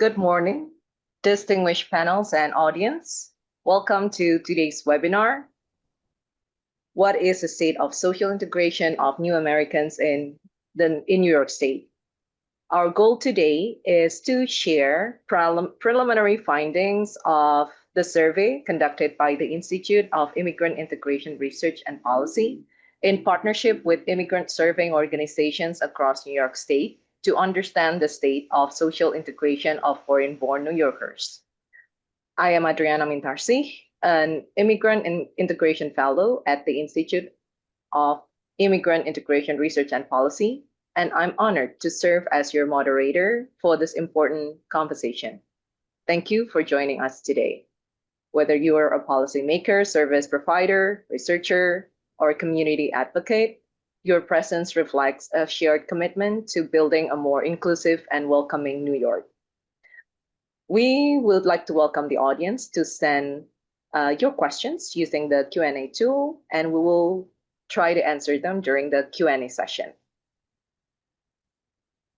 Good morning, distinguished panels and audience. Welcome to today's webinar. What is the state of social integration of new Americans in New York State? Our goal today is to share preliminary findings of the survey conducted by the Institute of Immigrant Integration Research and Policy in partnership with immigrant-serving organizations across New York State to understand the state of social integration of foreign-born New Yorkers. I am Adriana Mintarsi, an Immigrant Integration Fellow at the Institute of Immigrant Integration Research and Policy, and I'm honored to serve as your moderator for this important conversation. Thank you for joining us today. Whether you are a policymaker, service provider, researcher, or community advocate, your presence reflects a shared commitment to building a more inclusive and welcoming New York. We would like to welcome the audience to send your questions using the Q&A tool, and we will try to answer them during the Q&A session.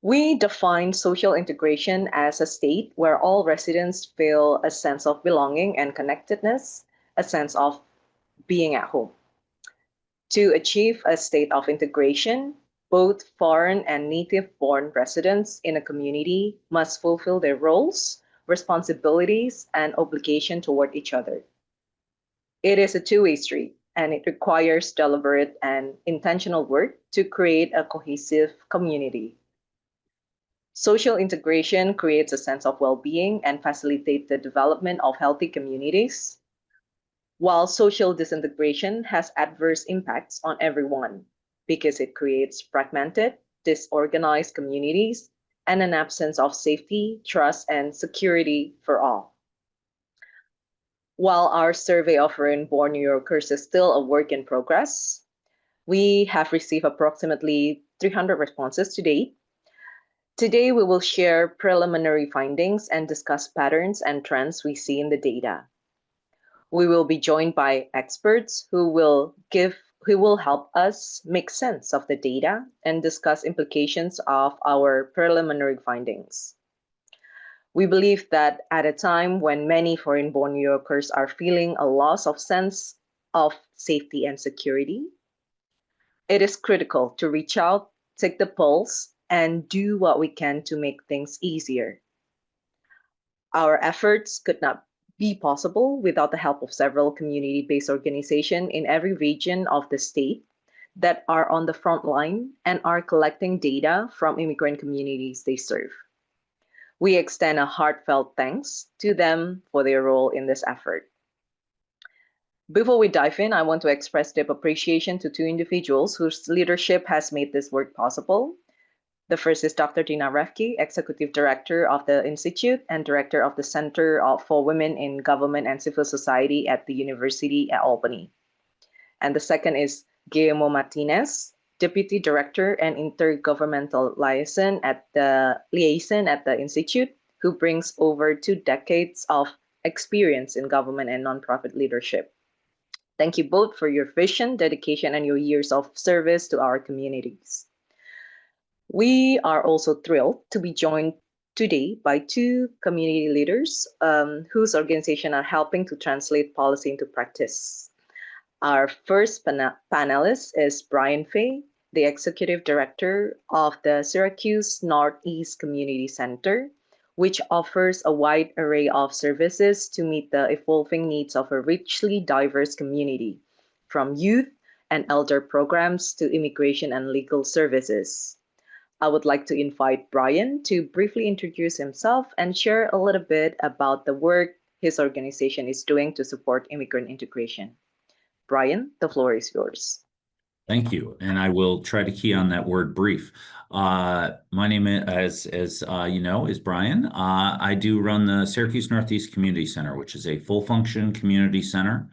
We define social integration as a state where all residents feel a sense of belonging and connectedness, a sense of being at home. To achieve a state of integration, both foreign and native-born residents in a community must fulfill their roles, responsibilities, and obligation toward each other. It is a two-way street, and it requires deliberate and intentional work to create a cohesive community. Social integration creates a sense of well-being and facilitates the development of healthy communities, while social disintegration has adverse impacts on everyone because it creates fragmented, disorganized communities and an absence of safety, trust, and security for all. While our survey of foreign-born New Yorkers is still a work in progress, we have received approximately 300 responses to date. Today, we will share preliminary findings and discuss patterns and trends we see in the data. We will be joined by experts who will help us make sense of the data and discuss implications of our preliminary findings. We believe that at a time when many foreign-born New Yorkers are feeling a loss of sense of safety and security, it is critical to reach out, take the pulse, and do what we can to make things easier. Our efforts could not be possible without the help of several community-based organizations in every region of the state that are on the front line and are collecting data from immigrant communities they serve. We extend a heartfelt thanks to them for their role in this effort. Before we dive in, I want to express deep appreciation to two individuals whose leadership has made this work possible. The first is Dr. Dina Refke, Executive Director of the Institute and Director of the Center for Women in Government and Civil Society at the University at Albany. And the second is Guillermo Martinez, Deputy Director and Intergovernmental Liaison at the Institute, who brings over 2 decades of experience in government and nonprofit leadership. Thank you both for your vision, dedication, and your years of service to our communities. We are also thrilled to be joined today by 2 community leaders whose organizations are helping to translate policy into practice. Our first panelist is Brian Fay, the Executive Director of the Syracuse Northeast Community Center, which offers a wide array of services to meet the evolving needs of a richly diverse community, from youth and elder programs to immigration and legal services. I would like to invite Brian to briefly introduce himself and share a little bit about the work his organization is doing to support immigrant integration. Brian, the floor is yours. Thank you, and I will try to key on that word brief. My name, as you know, is Brian. I do run the Syracuse Northeast Community Center, which is a full-function community center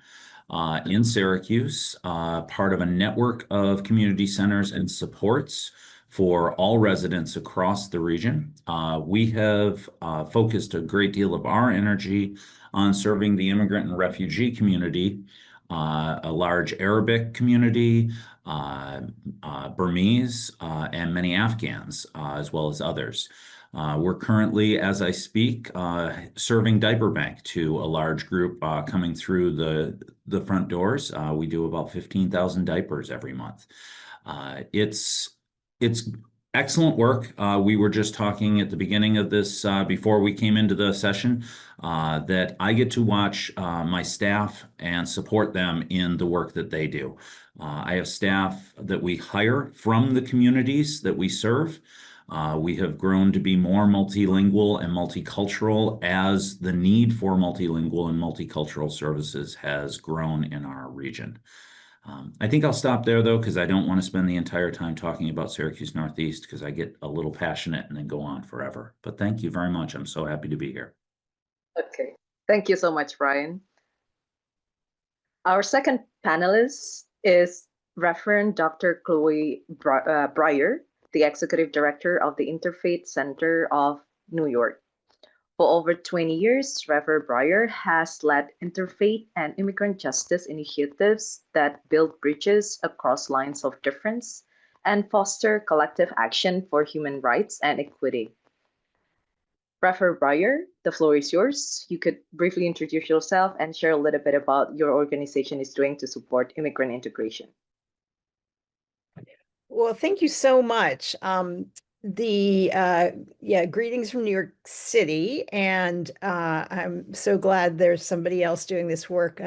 in Syracuse, part of a network of community centers and supports for all residents across the region. We have focused a great deal of our energy on serving the immigrant and refugee community a large Arabic community, Burmese, and many Afghans, as well as others. We're currently, as I speak, serving diaper bank to a large group coming through the front doors. We do about 15,000 diapers every month. It's excellent work. We were just talking at the beginning of this, before we came into the session, that I get to watch my staff and support them in the work that they do. I have staff that we hire from the communities that we serve. We have grown to be more multilingual and multicultural as the need for multilingual and multicultural services has grown in our region. I think I'll stop there, though, because I don't want to spend the entire time talking about Syracuse Northeast because I get a little passionate and then go on forever. But thank you very much. I'm so happy to be here. Okay, thank you so much, Brian. Our second panelist is Reverend Dr. Chloe Breyer, the Executive Director of the Interfaith Center of New York. For over 20 years, Reverend Breyer has led interfaith and immigrant justice initiatives that build bridges across lines of difference and foster collective action for human rights and equity. Reverend Breyer, the floor is yours. You could briefly introduce yourself and share a little bit about your organization is doing to support immigrant integration. Well, thank you so much. Greetings from New York City, and I'm so glad there's somebody else doing this work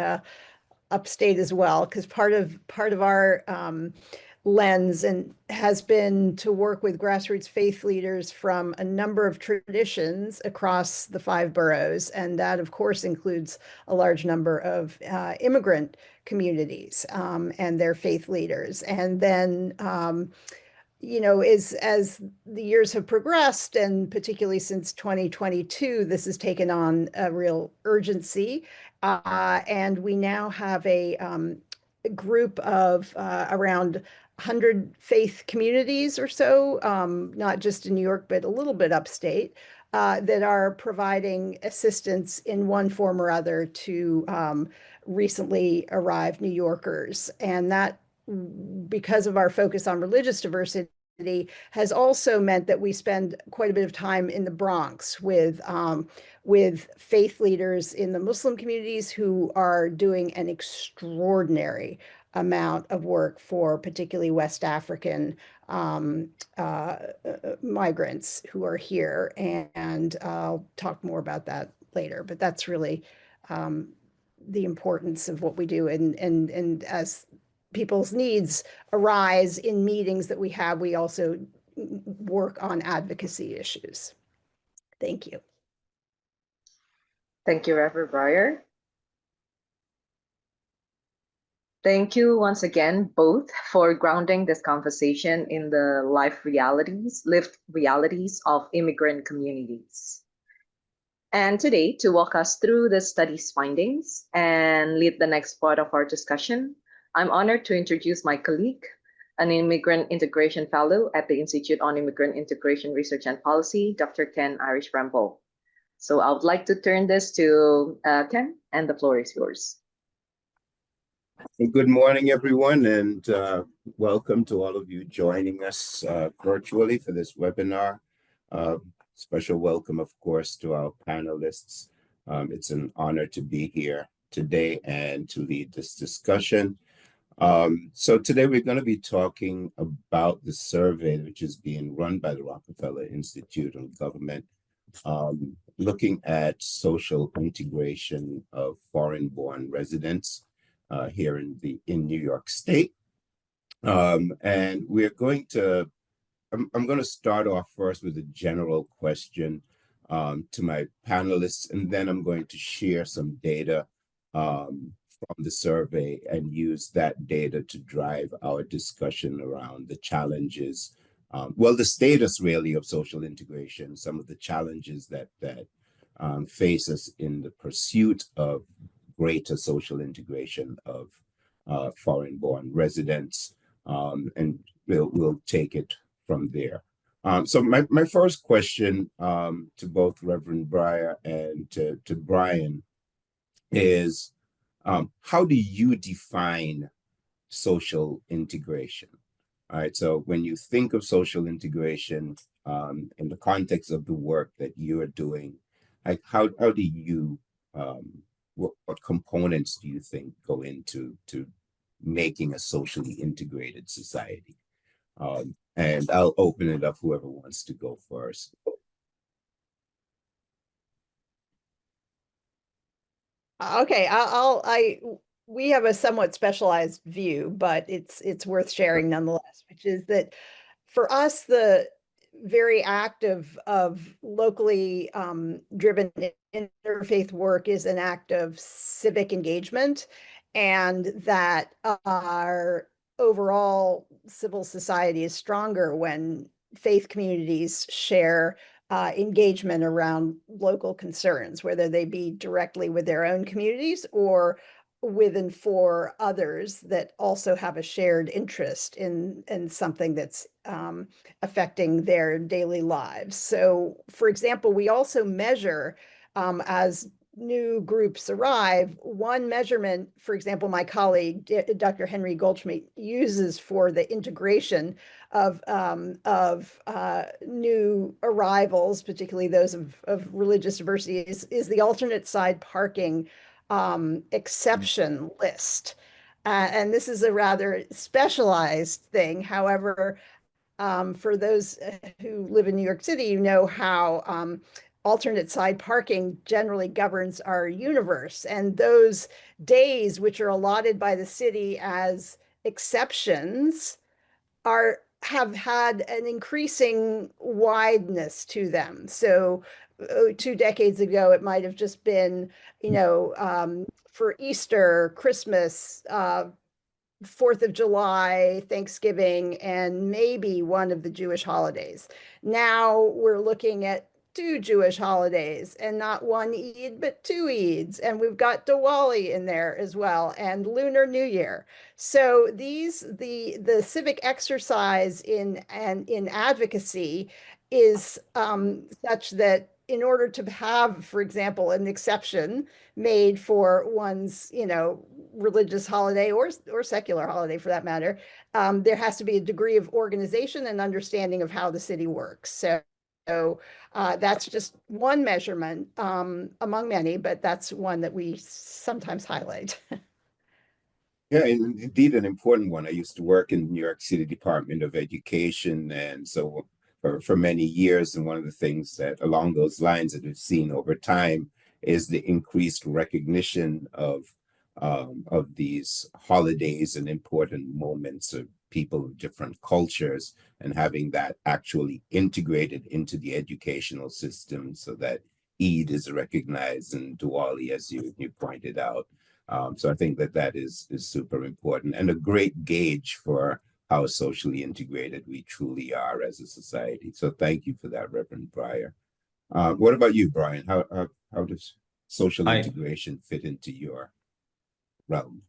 upstate as well, because part of our lens and has been to work with grassroots faith leaders from a number of traditions across the 5 boroughs, and that of course includes a large number of immigrant communities and their faith leaders. And then as the years have progressed, and particularly since 2022, this has taken on a real urgency. And we now have a group of around 100 faith communities or so, not just in New York, but a little bit upstate, that are providing assistance in one form or other to recently arrived New Yorkers. And that, because of our focus on religious diversity, has also meant that we spend quite a bit of time in the Bronx with faith leaders in the Muslim communities who are doing an extraordinary amount of work for particularly West African migrants who are here. And I'll talk more about that later, but that's really the importance of what we do. And as people's needs arise in meetings that we have, we also work on advocacy issues. Thank you. Thank you, Reverend Breyer. Thank you once again, both, for grounding this conversation in the lived realities of immigrant communities. And today, to walk us through the study's findings and lead the next part of our discussion, I'm honored to introduce my colleague, an Immigrant Integration Fellow at the Institute on Immigrant Integration Research and Policy, Dr. Ken Irish-Bramble. So I would like to turn this to Ken, and the floor is yours. Good morning, everyone, and welcome to all of you joining us virtually for this webinar. Special welcome, of course, to our panelists. It's an honor to be here today and to lead this discussion. So today we're going to be talking about the survey which is being run by the Rockefeller Institute on Government, looking at social integration of foreign-born residents here in New York State. And we're going to, I'm going to start off first with a general question to my panelists, and then I'm going to share some data from the survey and use that data to drive our discussion around the challenges, the status really of social integration, some of the challenges that face us in the pursuit of greater social integration of foreign-born residents, and we'll take it from there. So my first question to both Reverend Breyer and to Brian is, How do you define social integration? All right, so when you think of social integration in the context of the work that you are doing, like how do you what components do you think go into making a socially integrated society? And I'll open it up whoever wants to go first. Okay, we have a somewhat specialized view, but it's worth sharing nonetheless, which is that for us, the very act of locally driven interfaith work is an act of civic engagement, and that our overall civil society is stronger when faith communities share engagement around local concerns, whether they be directly with their own communities or with and for others that also have a shared interest in something that's affecting their daily lives. So, for example, we also measure as new groups arrive. One measurement, for example, my colleague, Dr. Henry Goldschmidt, uses for the integration of new arrivals, particularly those of religious diversity, is the alternate side parking exception list. And this is a rather specialized thing. However, for those who live in New York City, you know how alternate side parking generally governs our universe. And those days, which are allotted by the city as exceptions, have had an increasing wideness to them. So 2 decades ago, it might have just been, for Easter, Christmas, 4th of July, Thanksgiving, and maybe one of the Jewish holidays. Now we're looking at 2 Jewish holidays, and not one Eid, but 2 Eids. And we've got Diwali in there as well, and Lunar New Year. So the civic exercise in advocacy is such that in order to have, for example, an exception made for one's, religious holiday or secular holiday for that matter, there has to be a degree of organization and understanding of how the city works. So that's just one measurement among many, but that's one that we sometimes highlight. Yeah, and indeed an important one. I used to work in the New York City Department of Education, and so for many years, and one of the things that along those lines that we've seen over time is the increased recognition of these holidays and important moments of people of different cultures, and having that actually integrated into the educational system so that Eid is recognized and Diwali, as you pointed out. So I think that is super important and a great gauge for how socially integrated we truly are as a society. So thank you for that, Reverend Breyer. What about you, Brian? How does social integration fit into your realm?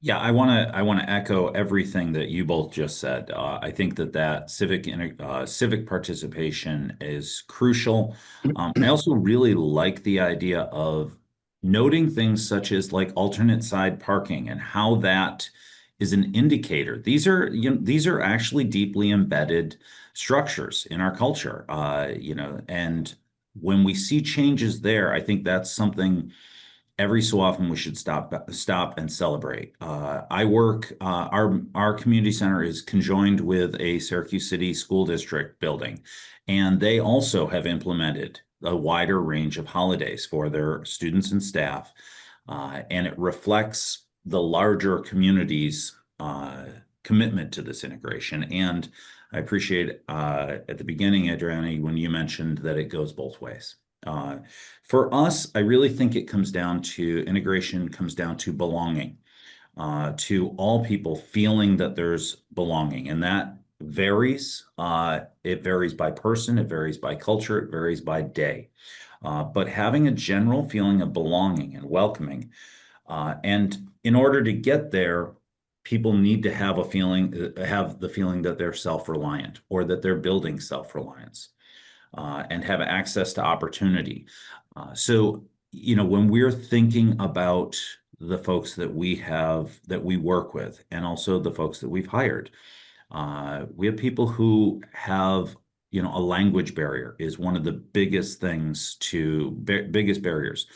Yeah, I want to echo everything that you both just said. I think that civic participation is crucial. I also really like the idea of noting things such as like alternate side parking and how that is an indicator. These are actually deeply embedded structures in our culture. And when we see changes there, I think that's something every so often we should stop and celebrate. Our community center is conjoined with a Syracuse City School District building, and they also have implemented a wider range of holidays for their students and staff, and it reflects the larger community's commitment to this integration. And I appreciate at the beginning, Adriani, when you mentioned that it goes both ways. For us, I really think integration comes down to belonging, to all people feeling that there's belonging, and that varies. It varies by person, it varies by culture, it varies by day. But having a general feeling of belonging and welcoming, and in order to get there, people need to have the feeling that they're self-reliant or that they're building self-reliance. And have access to opportunity. So, when we're thinking about the folks that we work with, and also the folks that we've hired. We have people who have, a language barrier is one of the biggest things biggest barriers.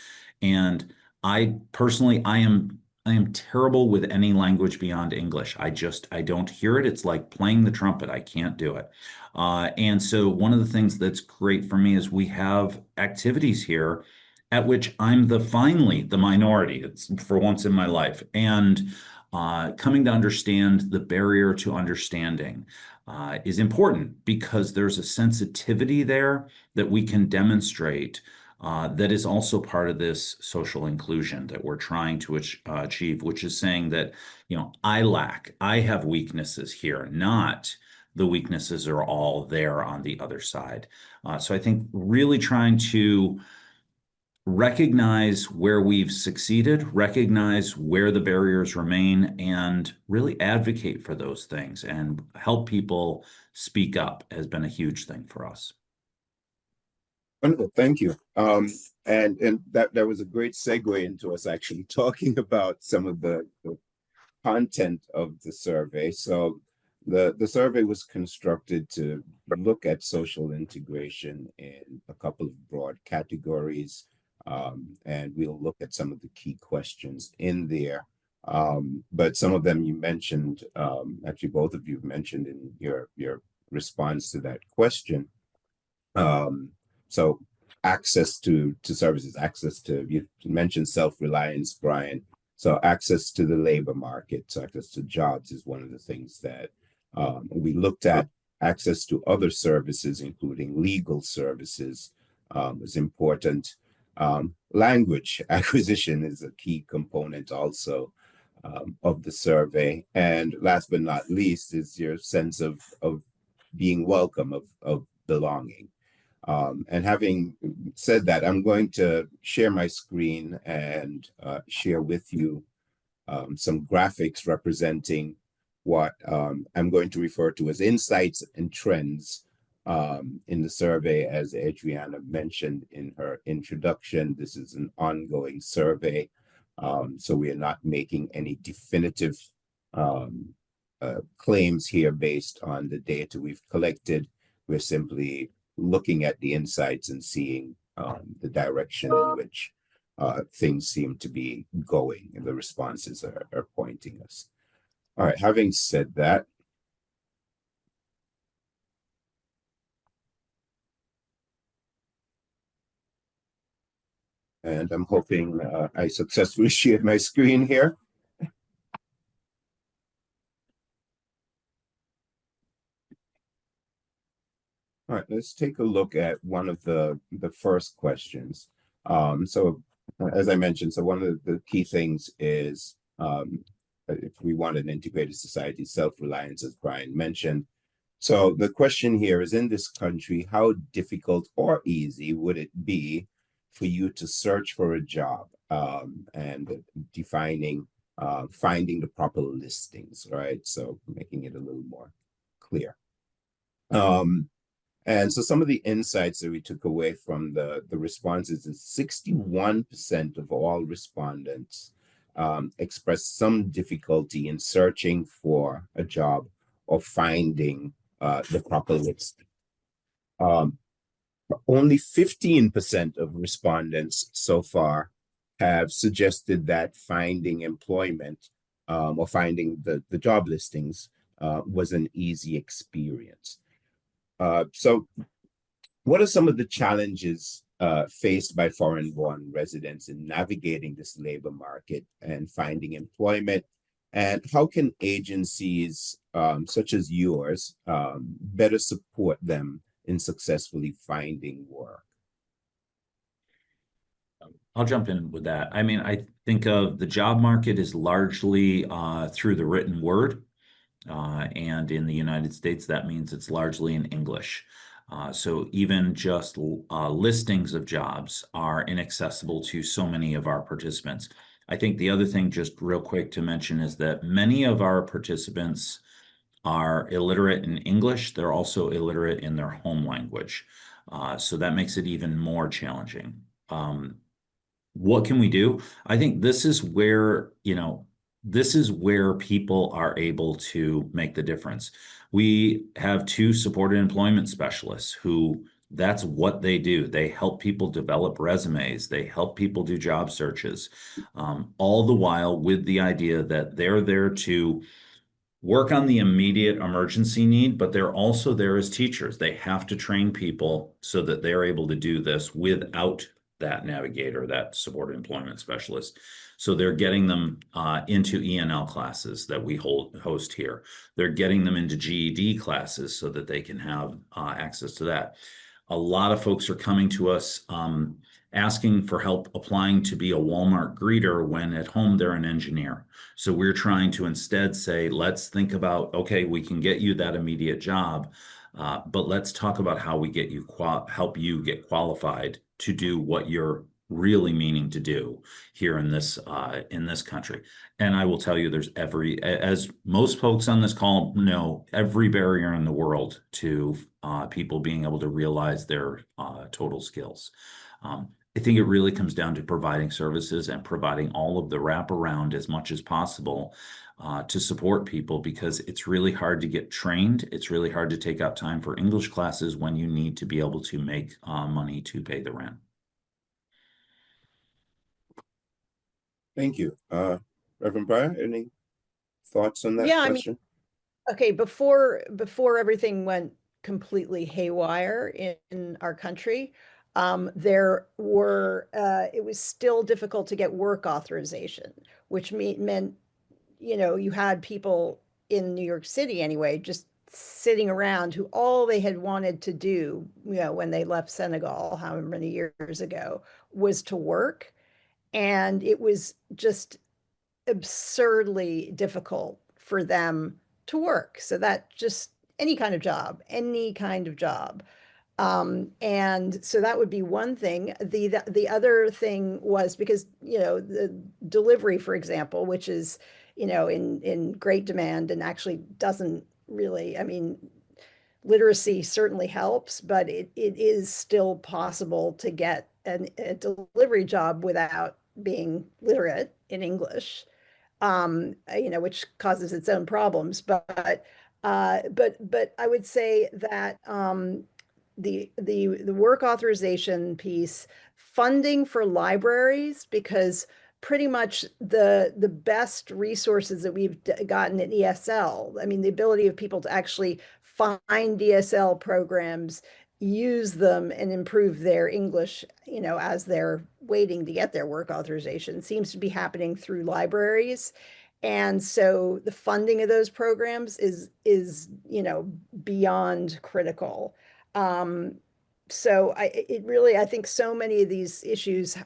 And I personally, I am terrible with any language beyond English. I don't hear it. It's like playing the trumpet. I can't do it. And so one of the things that's great for me is we have activities here at which I'm finally the minority. It's for once in my life. And coming to understand the barrier to understanding is important because there's a sensitivity there that we can demonstrate that is also part of this social inclusion that we're trying to achieve, which is saying that, I have weaknesses here, not the weaknesses are all there on the other side. So I think really trying to recognize where we've succeeded, recognize where the barriers remain, and really advocate for those things and help people speak up has been a huge thing for us. Wonderful, thank you. And that was a great segue into us actually talking about some of the content of the survey. So the survey was constructed to look at social integration in a couple of broad categories. And we'll look at some of the key questions in there. But some of them you mentioned, actually both of you mentioned in your response to that question. So access to services, you mentioned self-reliance, Brian. So access to the labor market, so access to jobs is one of the things that we looked at. Access to other services, including legal services, is important. Language acquisition is a key component also of the survey. And last but not least is your sense of being welcome, of belonging. And having said that, I'm going to share my screen and share with you some graphics representing what I'm going to refer to as insights and trends in the survey. As Adriana mentioned in her introduction, this is an ongoing survey, so we are not making any definitive claims here based on the data we've collected. We're simply looking at the insights and seeing the direction in which things seem to be going, and the responses are pointing us. All right, having said that, and I'm hoping I successfully shared my screen here. All right, let's take a look at one of the first questions. So as I mentioned, so one of the key things is if we want an integrated society, self-reliance, as Brian mentioned. So the question here is, in this country, how difficult or easy would it be for you to search for a job, and defining, finding the proper listings, right? So making it a little more clear. And so some of the insights that we took away from the responses is 61% of all respondents expressed some difficulty in searching for a job or finding the proper list. Only 15% of respondents so far have suggested that finding employment or finding the job listings was an easy experience. So what are some of the challenges faced by foreign-born residents in navigating this labor market and finding employment? And how can agencies such as yours better support them in successfully finding work? I'll jump in with that. I mean, I think of the job market is largely through the written word. And in the United States, that means it's largely in English. So even just listings of jobs are inaccessible to so many of our participants. I think the other thing, just real quick to mention, is that many of our participants are illiterate in English. They're also illiterate in their home language. So that makes it even more challenging. what can we do? I think this is where, this is where people are able to make the difference. We have 2 supported employment specialists who that's what they do. They help people develop resumes. They help people do job searches, all the while with the idea that they're there to work on the immediate emergency need, but they're also there as teachers. They have to train people so that they're able to do this without that navigator, that supported employment specialist. So they're getting them into ENL classes that we host here. They're getting them into GED classes so that they can have access to that. A lot of folks are coming to us asking for help applying to be a Walmart greeter when at home they're an engineer. So we're trying to instead say, let's think about, okay, we can get you that immediate job, but let's talk about how we get you help you get qualified to do what you're really meaning to do here in this country. And I will tell you, there's as most folks on this call know, every barrier in the world to people being able to realize their total skills. I think it really comes down to providing services and providing all of the wraparound as much as possible to support people, because it's really hard to get trained. It's really hard to take out time for English classes when you need to be able to make money to pay the rent. Thank you. Reverend Breyer, any thoughts on that question? Okay, before everything went completely haywire in our country, it was still difficult to get work authorization, which meant, you had people in New York City anyway, just sitting around who all they had wanted to do, when they left Senegal, however many years ago, was to work. And it was just absurdly difficult for them to work. So that just any kind of job. And so that would be one thing. The other thing was because, the delivery, for example, which is, in great demand and actually doesn't really, literacy certainly helps, but it is still possible to get a delivery job without being literate in English, which causes its own problems. But I would say that the work authorization piece, funding for libraries, because pretty much the best resources that we've gotten at ESL, the ability of people to actually find ESL programs, use them, and improve their English, as they're waiting to get their work authorization, seems to be happening through libraries. And so the funding of those programs is beyond critical. So I think so many of these issues,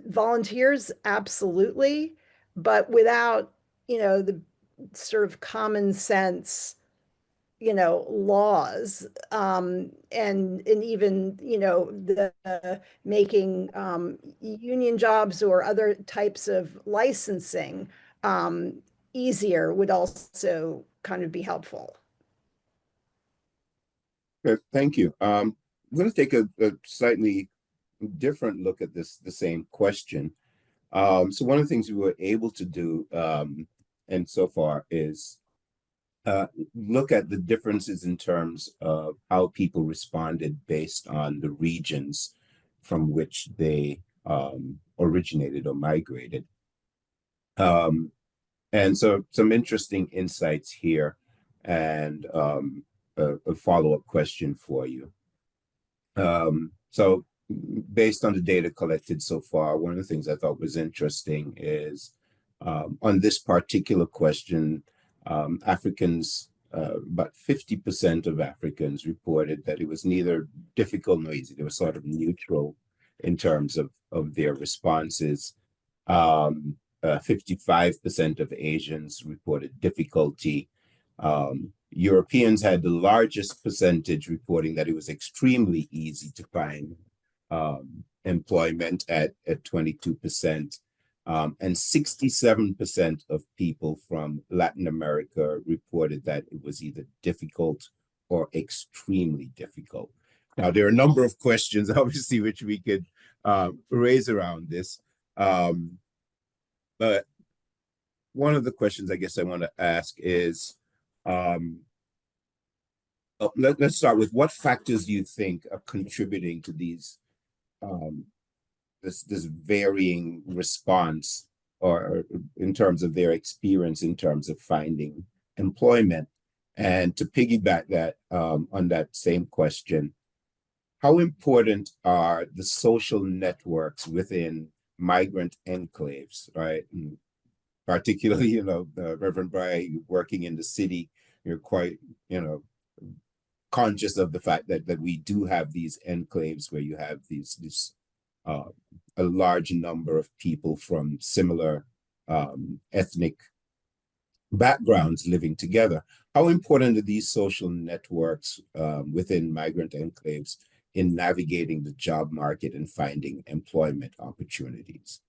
volunteers, absolutely, but without, the sort of common sense, laws, and even, the making union jobs or other types of licensing easier would also kind of be helpful. Okay, thank you. I'm going to take a slightly different look at the same question. So one of the things we were able to do, and so far, is look at the differences in terms of how people responded based on the regions from which they originated or migrated. And so some interesting insights here, and a follow-up question for you. So based on the data collected so far, one of the things I thought was interesting is on this particular question, Africans, about 50% of Africans reported that it was neither difficult nor easy. They were sort of neutral in terms of their responses. 55% of Asians reported difficulty. Europeans had the largest percentage reporting that it was extremely easy to find employment at 22%. And 67% of people from Latin America reported that it was either difficult or extremely difficult. Now, there are a number of questions, obviously, which we could raise around this. But one of the questions I guess I want to ask is, let's start with what factors do you think are contributing to these this varying response, or in terms of their experience in terms of finding employment? And to piggyback that on that same question, how important are the social networks within migrant enclaves, right? And particularly, Reverend Brian, working in the city, you're quite, conscious of the fact that we do have these enclaves where you have a large number of people from similar ethnic backgrounds living together. How important are these social networks within migrant enclaves in navigating the job market and finding employment opportunities?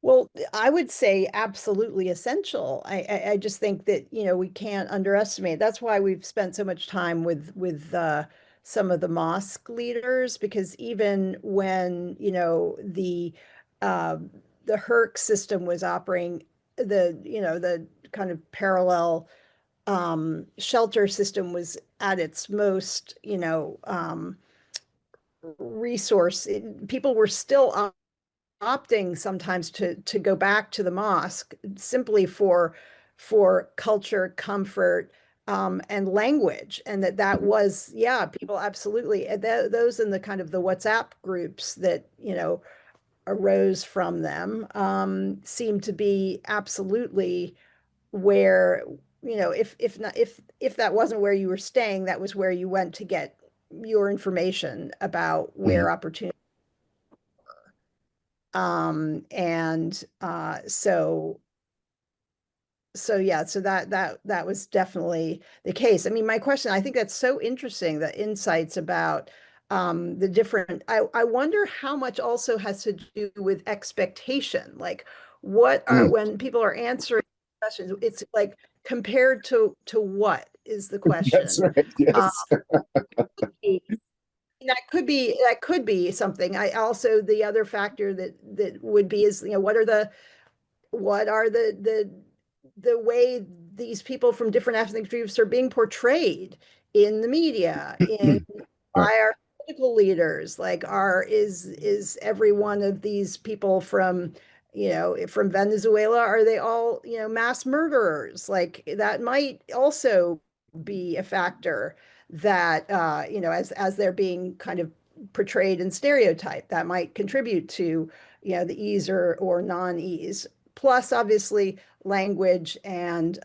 Well, I would say absolutely essential. I just think that, we can't underestimate. That's why we've spent so much time with some of the mosque leaders, because even when, the HERC system was operating, the kind of parallel shelter system was at its most, resource. People were still opting sometimes to go back to the mosque simply for culture, comfort, and language, and that was, people absolutely, those in the kind of the WhatsApp groups that arose from them seemed to be absolutely where, if not, if that wasn't where you were staying, that was where you went to get your information about where opportunities. And so that was definitely the case. I mean, my question, I think that's so interesting, the insights about the different, I wonder how much also has to do with expectation. Like, what are, when people are answering questions, it's like, compared to what is the question? That's right, yes. That could be something. I also, the other factor that would be is, what are the way these people from different ethnic groups are being portrayed in the media, by our political leaders. Like, is every one of these people from from Venezuela, are they all mass murderers? Like, that might also be a factor that as they're being kind of portrayed and stereotyped, that might contribute to the ease or non-ease. Plus, obviously, language and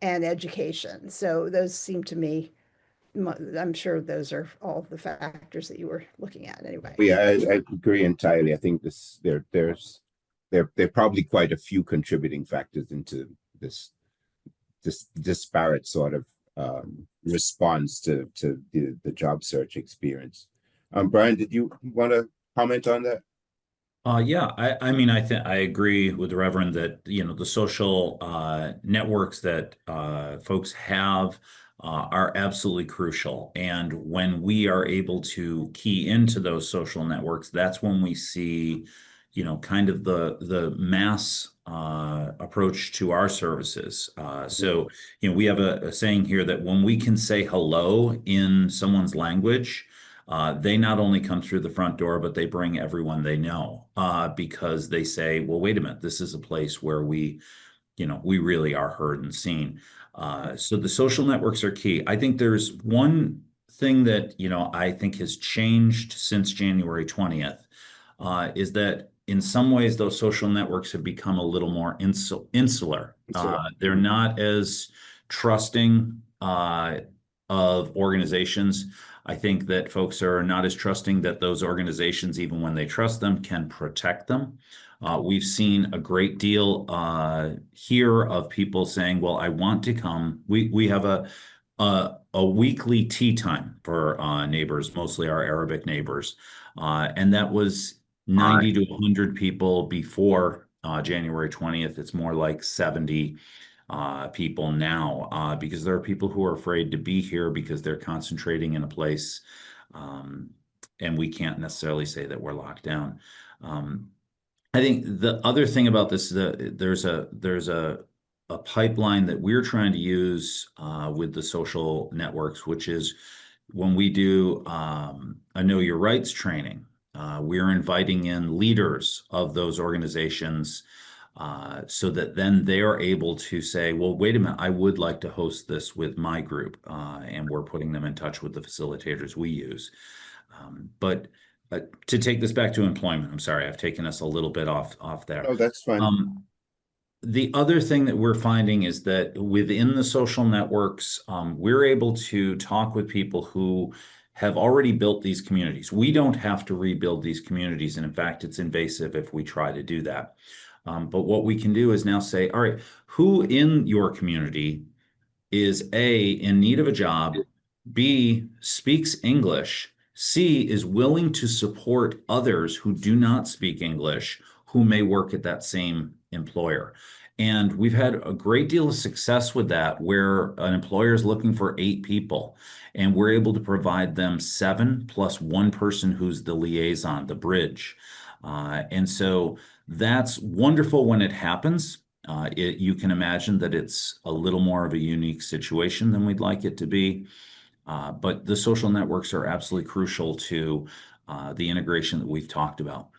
education. So those seem to me, I'm sure those are all the factors that you were looking at anyway. Yeah, I agree entirely. I think there are probably quite a few contributing factors into this disparate sort of response to the job search experience. Brian, did you want to comment on that? Yeah, I mean, I agree with the Reverend that, the social networks that folks have are absolutely crucial. And when we are able to key into those social networks, that's when we see, kind of the mass approach to our services. So, we have a saying here that when we can say hello in someone's language, they not only come through the front door, but they bring everyone they know, because they say, well, wait a minute, this is a place where we really are heard and seen. So the social networks are key. I think there's one thing that, I think has changed since January 20th, is that in some ways those social networks have become a little more insular. They're not as trusting of organizations. I think that folks are not as trusting that those organizations, even when they trust them, can protect them. We've seen a great deal here of people saying, well, I want to come. We have a weekly tea time for neighbors, mostly our Arabic neighbors. And that was 90 to 100 people before January 20th. It's more like 70. people now, because there are people who are afraid to be here because they're concentrating in a place, and we can't necessarily say that we're locked down. I think the other thing about this, there's a pipeline that we're trying to use with the social networks, which is when we do a Know Your Rights training, we're inviting in leaders of those organizations so that then they are able to say, well, wait a minute, I would like to host this with my group, and we're putting them in touch with the facilitators we use. But to take this back to employment, I'm sorry, I've taken us a little bit off there. Oh, that's fine. The other thing that we're finding is that within the social networks, we're able to talk with people who have already built these communities. We don't have to rebuild these communities. And in fact, it's invasive if we try to do that. But what we can do is now say, all right, who in your community is A, in need of a job, B, speaks English, C, is willing to support others who do not speak English, who may work at that same employer. And we've had a great deal of success with that, where an employer is looking for 8 people, and we're able to provide them 7 plus one person who's the liaison, the bridge. And so that's wonderful when it happens. You can imagine that it's a little more of a unique situation than we'd like it to be. But the social networks are absolutely crucial to the integration that we've talked about.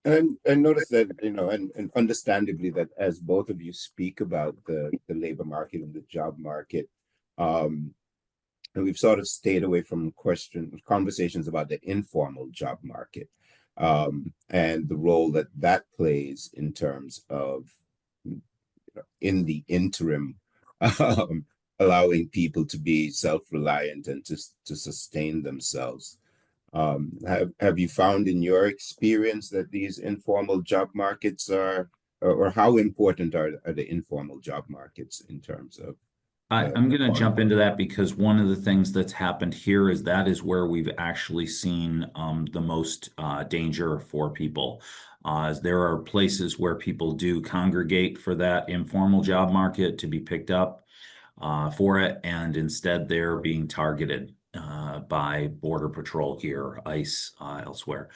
And notice that, and understandably that as both of you speak about the labor market and the job market, and we've sort of stayed away from conversations about the informal job market, and the role that plays in terms of, in the interim, allowing people to be self-reliant and to sustain themselves. Have you found in your experience that these informal job markets are, or how important are the informal job markets in terms of? I'm going to jump into that because one of the things that's happened here is that is where we've actually seen the most danger for people. There are places where people do congregate for that informal job market to be picked up for it, and instead they're being targeted by Border Patrol here, ICE, elsewhere.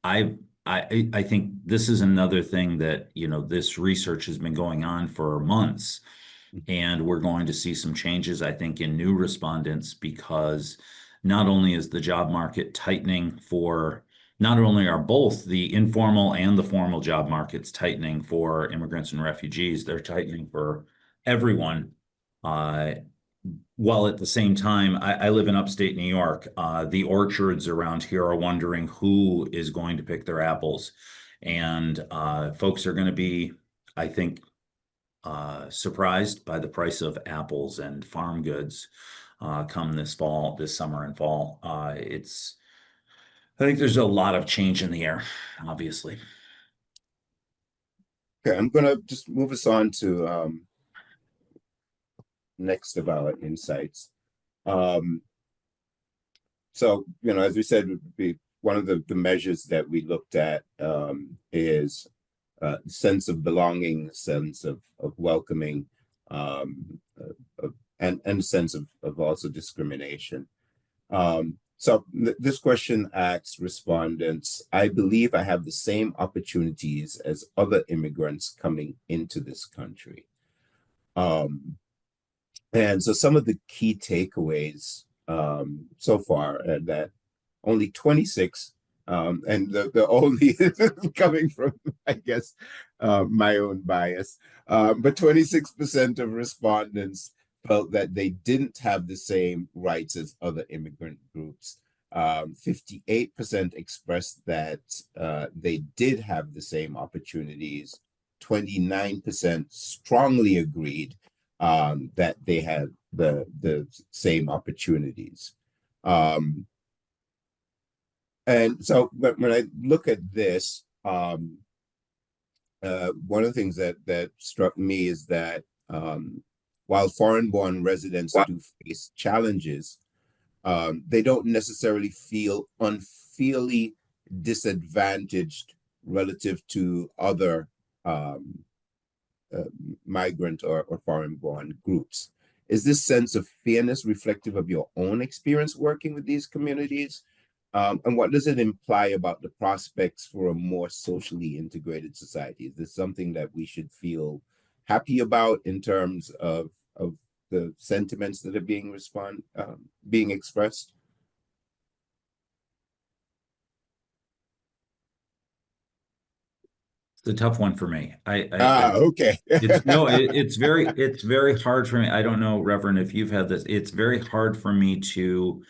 I think this is another thing that, this research has been going on for months, and we're going to see some changes, I think, in new respondents, because not only is the job market tightening not only are both the informal and the formal job markets tightening for immigrants and refugees, they're tightening for everyone. While at the same time, I live in upstate New York. The orchards around here are wondering who is going to pick their apples. And folks are going to be, I think, surprised by the price of apples and farm goods come this summer and fall. I think there's a lot of change in the air, obviously. Okay, I'm going to just move us on to next of our insights. So, as we said, one of the measures that we looked at is sense of belonging, sense of welcoming, and sense of also discrimination. So this question asks respondents, I believe I have the same opportunities as other immigrants coming into this country. And so some of the key takeaways so far are that only 26, and the only coming from, I guess, my own bias, but 26% of respondents felt that they didn't have the same rights as other immigrant groups. 58% expressed that they did have the same opportunities. 29% strongly agreed that they had the same opportunities. And so when I look at this, one of the things that struck me is that while foreign-born residents do face challenges, they don't necessarily feel unfairly disadvantaged relative to other migrant or foreign-born groups. Is this sense of fairness reflective of your own experience working with these communities? And what does it imply about the prospects for a more socially integrated society? Is this something that we should feel happy about in terms of the sentiments that are being expressed? It's a tough one for me. Okay. It's very hard for me. I don't know, Reverend, if you've had this. It's very hard for me to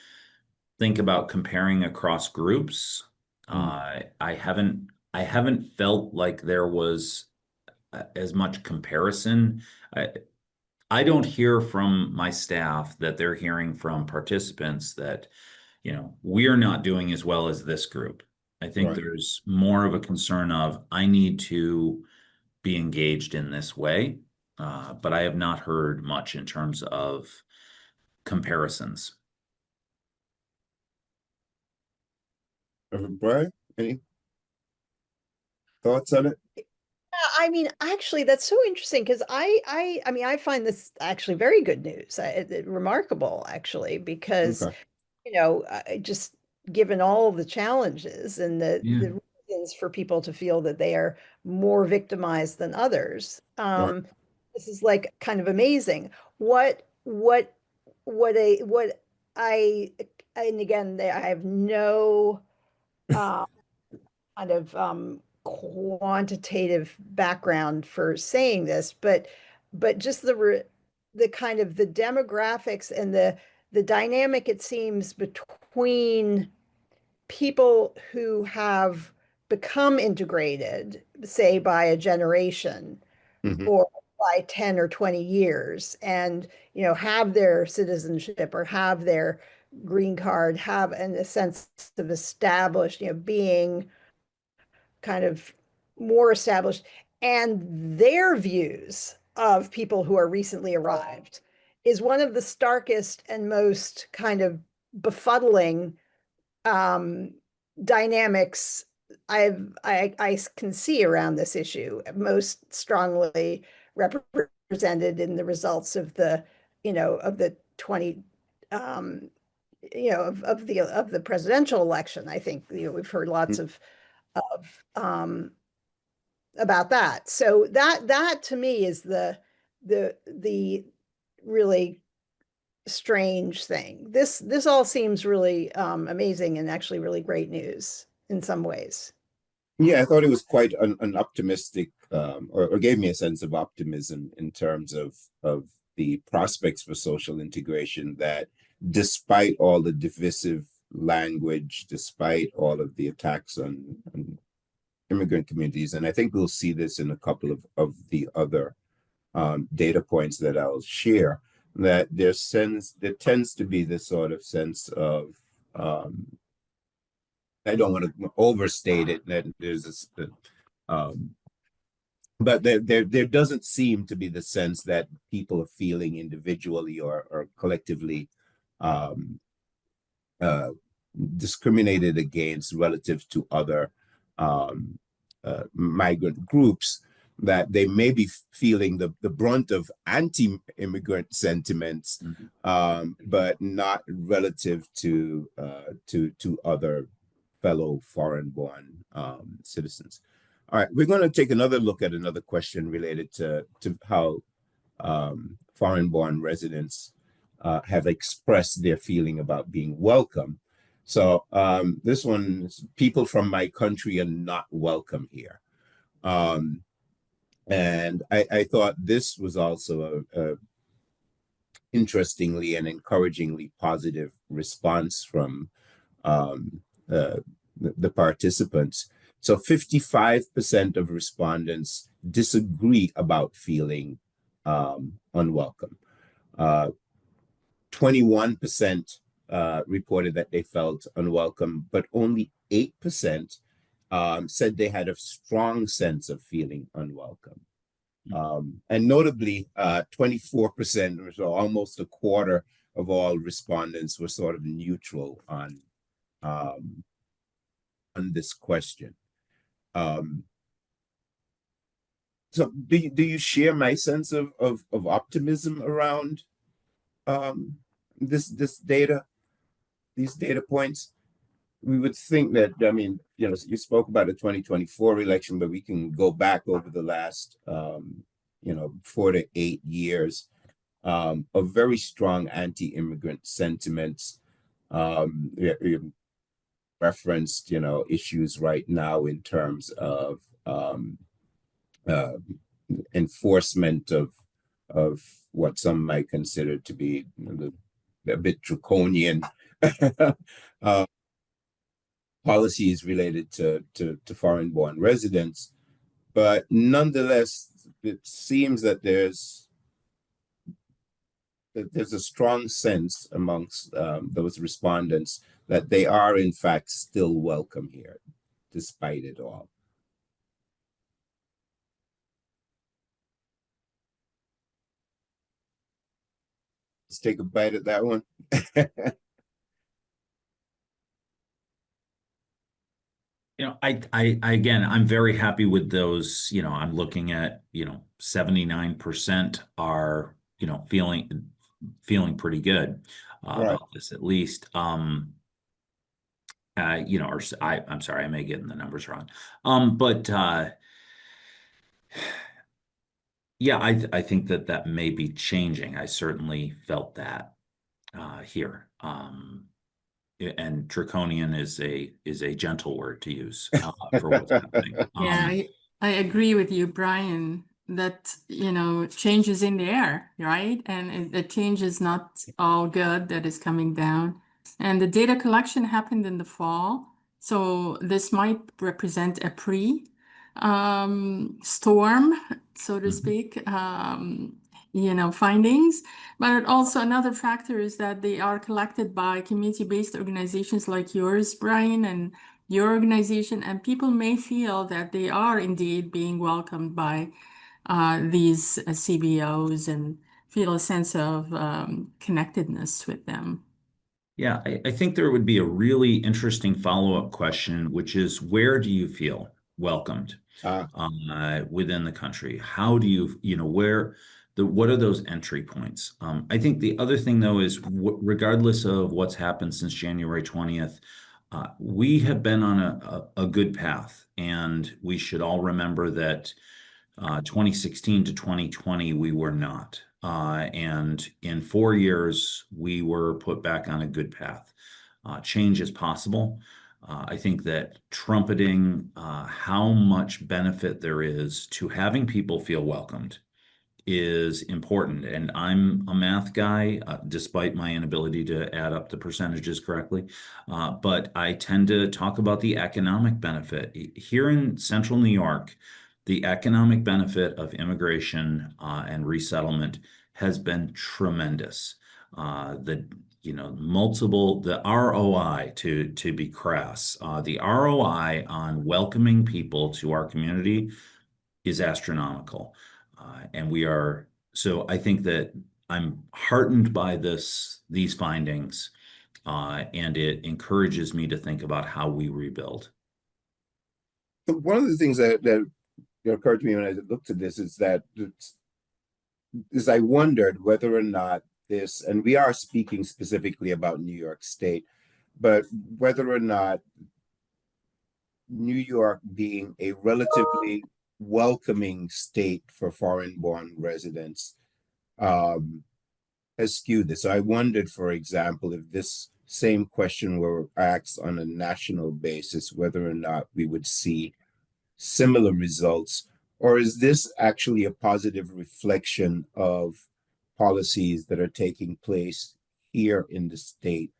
think about comparing across groups. I haven't felt like there was as much comparison. I don't hear from my staff that they're hearing from participants that, we're not doing as well as this group. I think Right. there's more of a concern of I need to be engaged in this way, but I have not heard much in terms of comparisons. Brian, any thoughts on it? I mean, actually, that's so interesting because I mean, I find this actually very good news, remarkable actually, because Okay. just given all the challenges and Yeah. the reasons for people to feel that they are more victimized than others, Right. this is like kind of amazing. What I and again, I have no kind of quantitative background for saying this, but just the kind of the demographics and the dynamic it seems between people who have become integrated, say by a generation Mhm. or by 10 or 20 years, and have their citizenship or have their green card, have in a sense of established, being kind of more established, and their views of people who are recently arrived is one of the starkest and most kind of befuddling dynamics I can see around this issue, most strongly represented in the results of the of the 20 of the presidential election. I think we've heard lots of about that. So that to me is the really strange thing. This all seems really amazing and actually really great news in some ways. Yeah, I thought it was quite an optimistic, or gave me a sense of optimism in terms of the prospects for social integration, that despite all the divisive language, despite all of the attacks on immigrant communities, and I think we'll see this in a couple of the other data points that I'll share, that there tends to be this sort of sense of, I don't want to overstate it, that there's this, but there doesn't seem to be the sense that people are feeling individually or collectively discriminated against relative to other migrant groups, that they may be feeling the brunt of anti-immigrant sentiments, but not relative to other fellow foreign-born citizens. All right, we're going to take another look at another question related to how foreign-born residents have expressed their feeling about being welcome. So this one, people from my country are not welcome here. And I thought this was also a interestingly and encouragingly positive response from the participants. So 55% of respondents disagree about feeling unwelcome. 21% reported that they felt unwelcome, but only 8% said they had a strong sense of feeling unwelcome. And notably, 24%, or so almost a quarter of all respondents, were sort of neutral on this question. So do you share my sense of optimism around this data, these data points? We would think that, I mean, you spoke about the 2024 election, but we can go back over the last 4 to 8 years of very strong anti-immigrant sentiments. You referenced, issues right now in terms of enforcement of what some might consider to be a bit draconian policies related to foreign-born residents. But nonetheless, it seems that there's a strong sense amongst those respondents that they are in fact still welcome here, despite it all. Let's take a bite at that one. I again, I'm very happy with those. I'm looking at 79% are feeling pretty good about this at least. Or I'm sorry, I may get the numbers wrong. But yeah, I think that may be changing. I certainly felt that here. And draconian is a gentle word to use for what's happening. Yeah, I agree with you, Brian, that change is in the air, right? And the change is not all good that is coming down. And the data collection happened in the fall, so this might represent a storm, so to speak, findings. But also another factor is that they are collected by community-based organizations like yours, Brian, and your organization, and people may feel that they are indeed being welcomed by these CBOs and feel a sense of connectedness with them. Yeah, I think there would be a really interesting follow-up question, which is, where do you feel welcomed within the country? How do you, what are those entry points? I think the other thing, though, is regardless of what's happened since January 20th, we have been on a good path, and we should all remember that 2016 to 2020, we were not. And in 4 years, we were put back on a good path. Change is possible. I think that trumpeting how much benefit there is to having people feel welcomed is important. And I'm a math guy, despite my inability to add up the percentages correctly. But I tend to talk about the economic benefit. Here in Central New York, the economic benefit of immigration and resettlement has been tremendous. The ROI, to be crass, the ROI on welcoming people to our community is astronomical. So I think that I'm heartened by these findings, and it encourages me to think about how we rebuild. One of the things that occurred to me when I looked at this is I wondered whether or not this, and we are speaking specifically about New York State, but whether or not New York being a relatively welcoming state for foreign-born residents has skewed this. So I wondered, for example, if this same question were asked on a national basis, whether or not we would see similar results, or is this actually a positive reflection of policies that are taking place here in the state?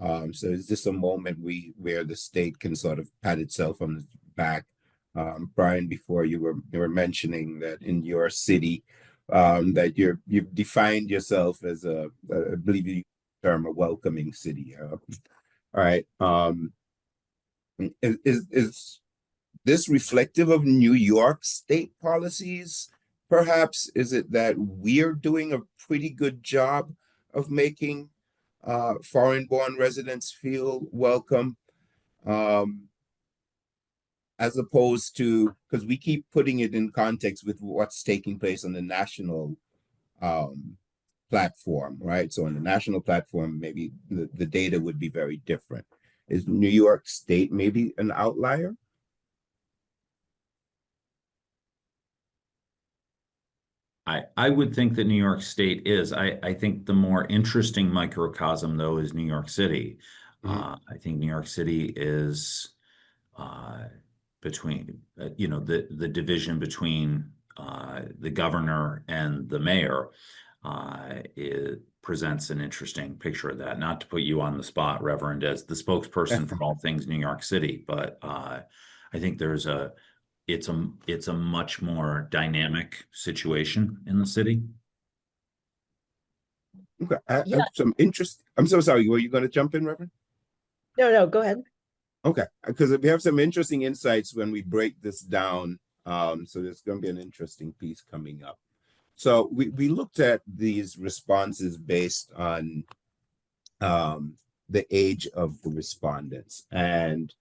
So is this a moment where the state can sort of pat itself on the back? Brian, before you were mentioning that in your city, that you've defined yourself as I believe you term, a welcoming city. All right. Is this reflective of New York State policies? Perhaps is it that we're doing a pretty good job of making foreign-born residents feel welcome? as opposed to, because we keep putting it in context with what's taking place on the national platform, right? So on the national platform, maybe the data would be very different. Is New York State maybe an outlier? I would think that New York State is. I think the more interesting microcosm, though, is New York City. I think New York City is between, the division between the governor and the mayor. It presents an interesting picture of that. Not to put you on the spot, Reverend, as the spokesperson for all things New York City, but I think it's a much more dynamic situation in the city. Okay, I have some interest. I'm so sorry. Were you going to jump in, Reverend? No, go ahead. Okay, because we have some interesting insights when we break this down. So there's going to be an interesting piece coming up. So we looked at these responses based on the age of the respondents, and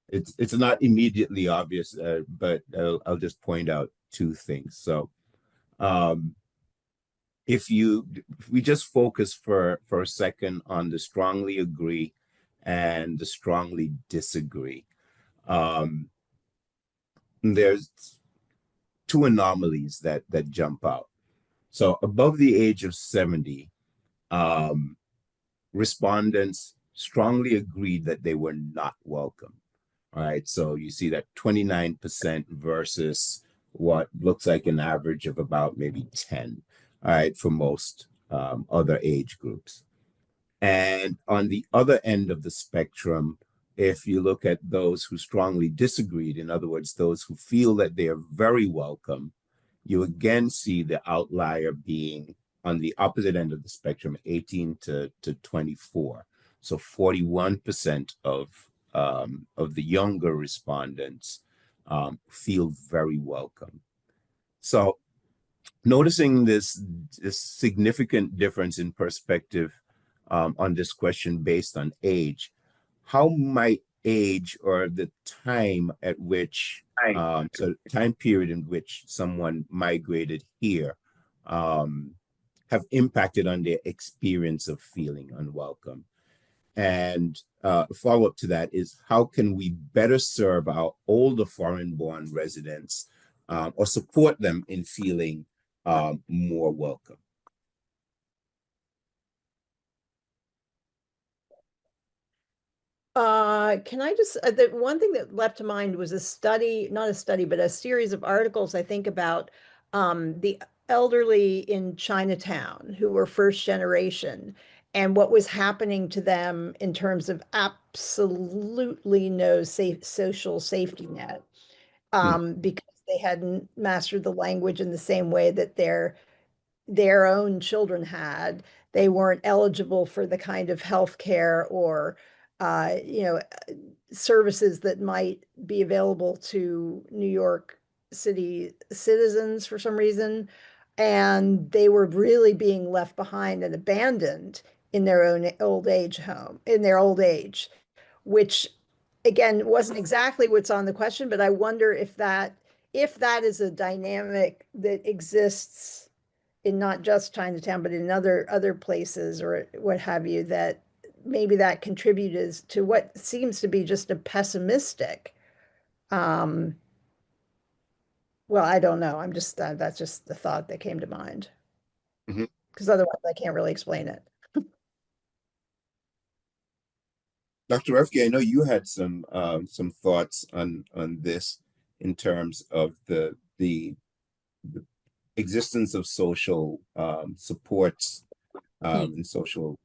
it's not immediately obvious, but I'll just point out two things. So if we just focus for a second on the strongly agree and the strongly disagree, there's two anomalies that jump out. So above the age of 70, respondents strongly agreed that they were not welcome. All right, so you see that 29% versus what looks like an average of about maybe 10, all right, for most other age groups. And on the other end of the spectrum, if you look at those who strongly disagreed, in other words, those who feel that they are very welcome, you again see the outlier being on the opposite end of the spectrum, 18 to 24. So 41% of the younger respondents feel very welcome. So noticing this significant difference in perspective on this question based on age, how might age or the time at which, so time period in which someone migrated here have impacted on their experience of feeling unwelcome? And follow-up to that is, how can we better serve our older foreign-born residents or support them in feeling more welcome? Can I just, the one thing that leapt to mind was a study, not a study, but a series of articles, I think, about the elderly in Chinatown who were first generation and what was happening to them in terms of absolutely no social safety net, because they hadn't mastered the language in the same way that their own children had. They weren't eligible for the kind of health care or services that might be available to New York City citizens for some reason. And they were really being left behind and abandoned in their own old age home, in their old age, which again wasn't exactly what's on the question, but I wonder if that is a dynamic that exists in not just Chinatown, but in other places or what have you, that maybe that contributed to what seems to be just a pessimistic. Well, I don't know. I'm just that's just the thought that came to mind. Because otherwise, I can't really explain it. Dr. Refke, I know you had some thoughts on this in terms of the existence of social supports and social.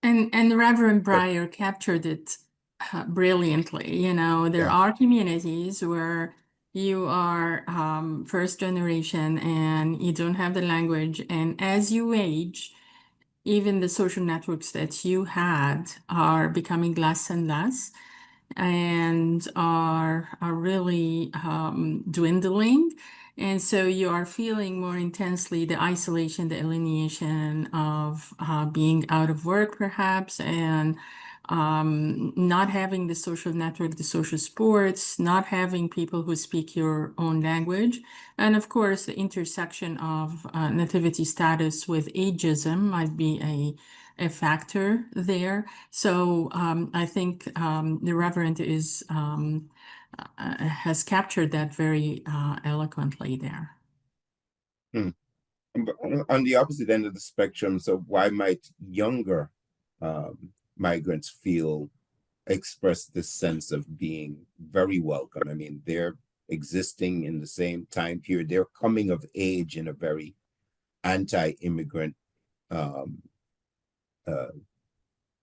And Reverend Breyer captured it brilliantly. There are communities where you are first generation and you don't have the language, and as you age, even the social networks that you had are becoming less and less and are really dwindling. And so you are feeling more intensely the isolation, the alienation of being out of work, perhaps, and not having the social network, the social sports, not having people who speak your own language, and of course, the intersection of nativity status with ageism might be a factor there. So I think the Reverend has captured that very eloquently there. On the opposite end of the spectrum, so why might younger migrants express this sense of being very welcome? I mean, they're existing in the same time period. They're coming of age in a very anti-immigrant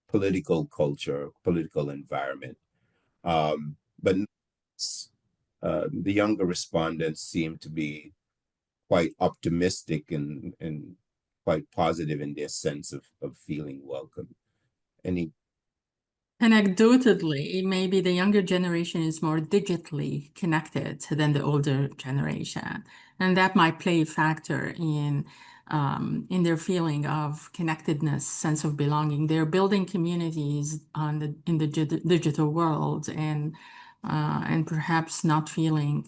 political culture, political environment. But the younger respondents seem to be quite optimistic and quite positive in their sense of feeling welcome. Anecdotally, maybe the younger generation is more digitally connected than the older generation, and that might play a factor in their feeling of connectedness, sense of belonging. They're building communities in the digital world, and perhaps not feeling,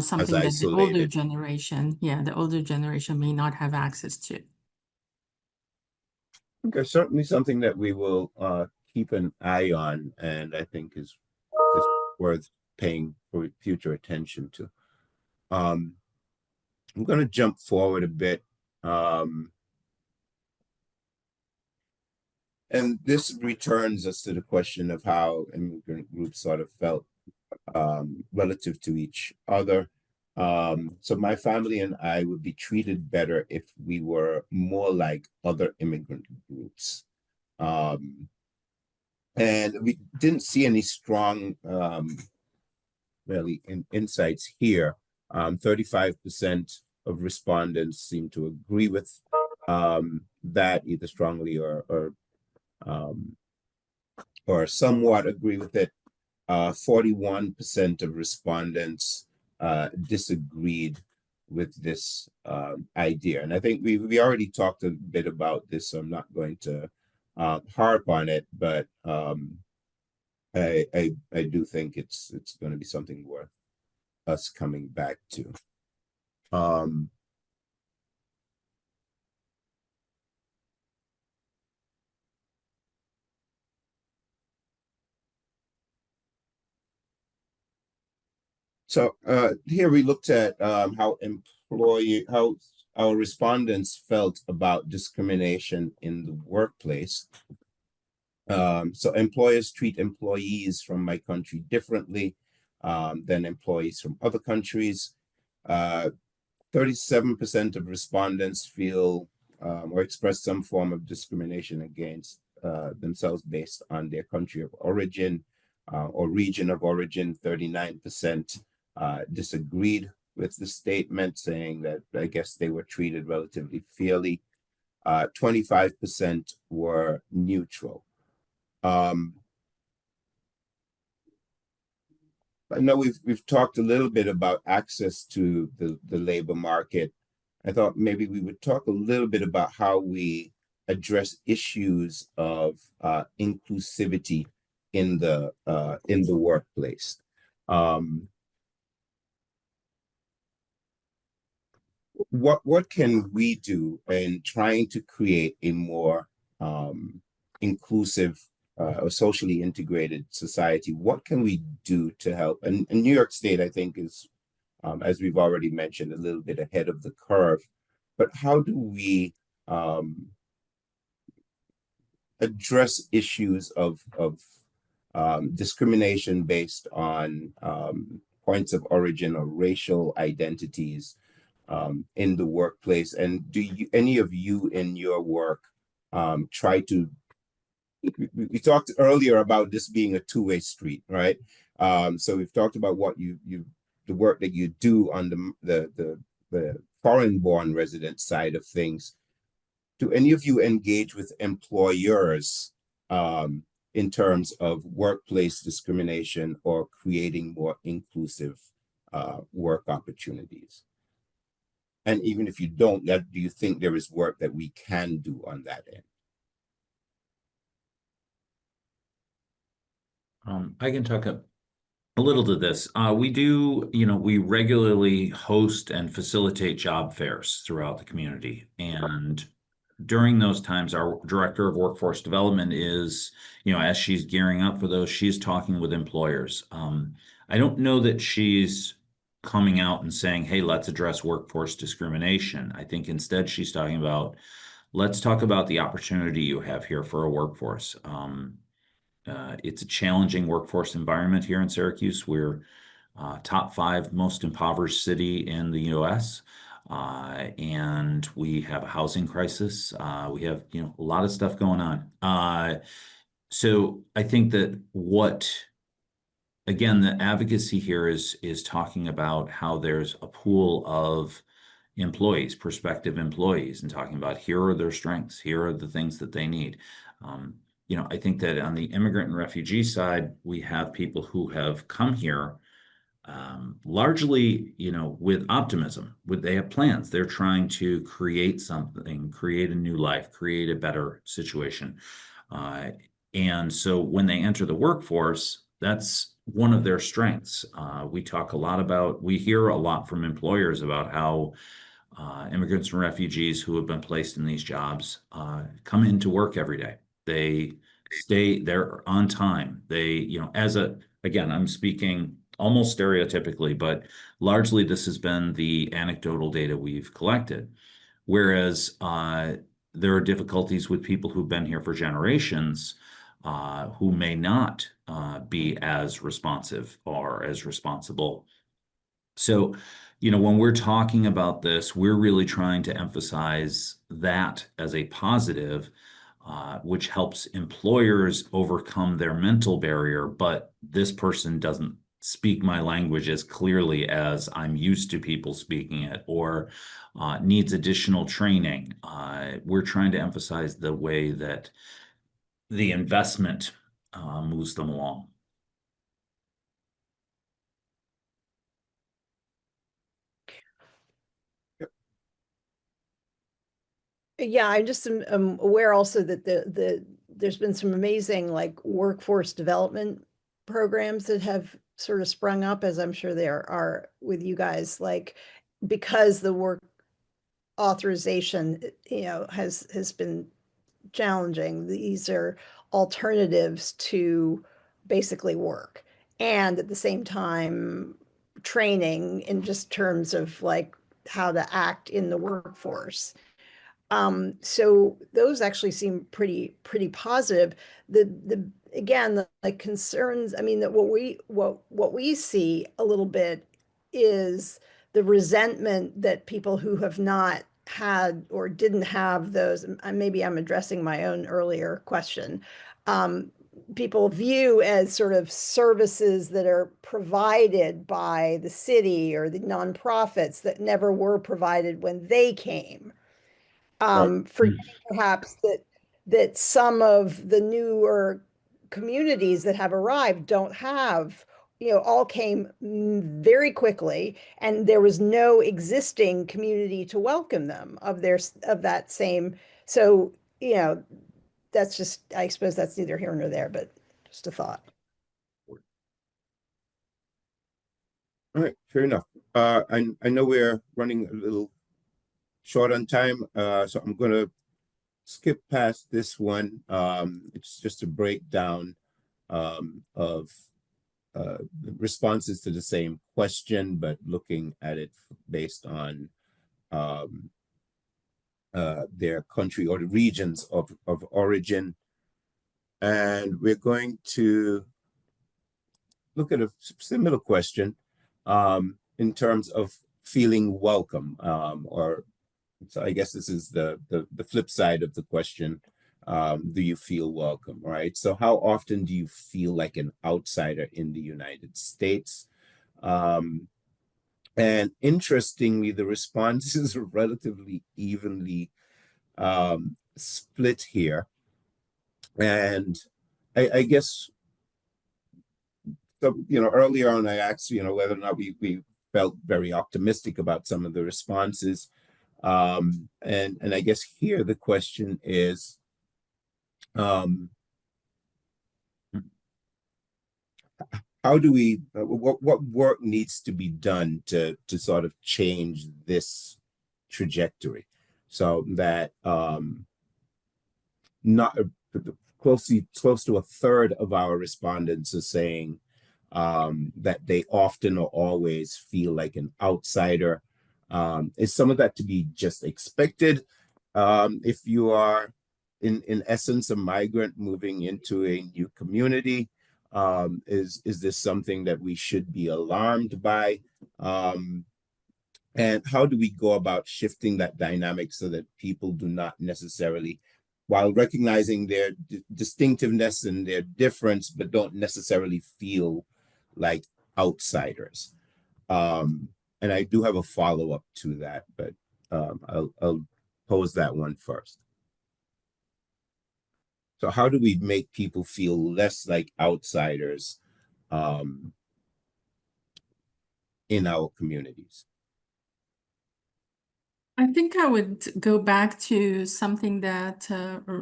something that the older generation, the older generation may not have access to. Okay, certainly something that we will keep an eye on, and I think is worth paying for future attention to. I'm going to jump forward a bit. And this returns us to the question of how immigrant groups sort of felt relative to each other. So my family and I would be treated better if we were more like other immigrant groups. And we didn't see any strong, really, insights here. 35% of respondents seem to agree with that, either strongly or somewhat agree with it. 41% of respondents disagreed with this idea. And I think we already talked a bit about this, so I'm not going to harp on it, but I do think it's going to be something worth us coming back to. So here we looked at how our respondents felt about discrimination in the workplace. So employers treat employees from my country differently than employees from other countries. 37% of respondents feel or express some form of discrimination against themselves based on their country of origin or region of origin. 39% disagreed with the statement, saying that I guess they were treated relatively fairly. 25% were neutral. I know we've talked a little bit about access to the labor market. I thought maybe we would talk a little bit about how we address issues of inclusivity in the workplace. What can we do in trying to create a more inclusive or socially integrated society? What can we do to help? And New York State, I think, is, as we've already mentioned, a little bit ahead of the curve. But how do we address issues of discrimination based on points of origin or racial identities in the workplace? And do any of you in your work try to, we talked earlier about this being a two-way street, right? So we've talked about what the work that you do on the foreign-born resident side of things. Do any of you engage with employers in terms of workplace discrimination or creating more inclusive work opportunities? And even if you don't, do you think there is work that we can do on that end? I can talk a little to this. We do, we regularly host and facilitate job fairs throughout the community. And during those times, our director of workforce development is, as she's gearing up for those, she's talking with employers. I don't know that she's coming out and saying, hey, let's address workforce discrimination. I think instead she's talking about, let's talk about the opportunity you have here for a workforce. It's a challenging workforce environment here in Syracuse. We're top 5 most impoverished city in the U.S. And we have a housing crisis. We have, a lot of stuff going on. So I think that again, the advocacy here is talking about how there's a pool of employees, prospective employees, and talking about here are their strengths, here are the things that they need. I think that on the immigrant and refugee side, we have people who have come here largely, with optimism. They have plans. They're trying to create something, create a new life, create a better situation. And so when they enter the workforce, that's one of their strengths. We hear a lot from employers about how immigrants and refugees who have been placed in these jobs come into work every day. They're on time. Again, I'm speaking almost stereotypically, but largely this has been the anecdotal data we've collected. Whereas there are difficulties with people who've been here for generations who may not be as responsive or as responsible. So, when we're talking about this, we're really trying to emphasize that as a positive, which helps employers overcome their mental barrier, but this person doesn't speak my language as clearly as I'm used to people speaking it, or needs additional training. We're trying to emphasize the way that the investment moves them along. Yeah, I just am aware also that there's been some amazing workforce development programs that have sort of sprung up, as I'm sure there are with you guys, because the work authorization, has been challenging. These are alternatives to basically work, and at the same time, training in just terms of how to act in the workforce. So those actually seem pretty positive. Again, the concerns, I mean, that what we see a little bit is the resentment that people who have not had or didn't have those, and maybe I'm addressing my own earlier question, people view as sort of services that are provided by the city or the nonprofits that never were provided when they came. Forgetting perhaps that some of the newer communities that have arrived don't have, all came very quickly, and there was no existing community to welcome them of that same. So, that's just, I suppose that's neither here nor there, but just a thought. All right, fair enough. I know we're running a little short on time, so I'm going to skip past this one. It's just a breakdown of responses to the same question, but looking at it based on their country or the regions of origin. And we're going to look at a similar question in terms of feeling welcome, so I guess this is the flip side of the question. Do you feel welcome, right? So how often do you feel like an outsider in the United States? And interestingly, the responses are relatively evenly split here. And I guess, so, earlier on, I asked, whether or not we felt very optimistic about some of the responses. And I guess here the question is, how do we, what work needs to be done to sort of change this trajectory so that not close to a third of our respondents are saying that they often or always feel like an outsider. Is some of that to be just expected? If you are in essence a migrant moving into a new community, is this something that we should be alarmed by? And how do we go about shifting that dynamic so that people do not necessarily, while recognizing their distinctiveness and their difference, but don't necessarily feel like outsiders? And I do have a follow-up to that, but I'll pose that one first. So how do we make people feel less like outsiders in our communities? I think I would go back to something that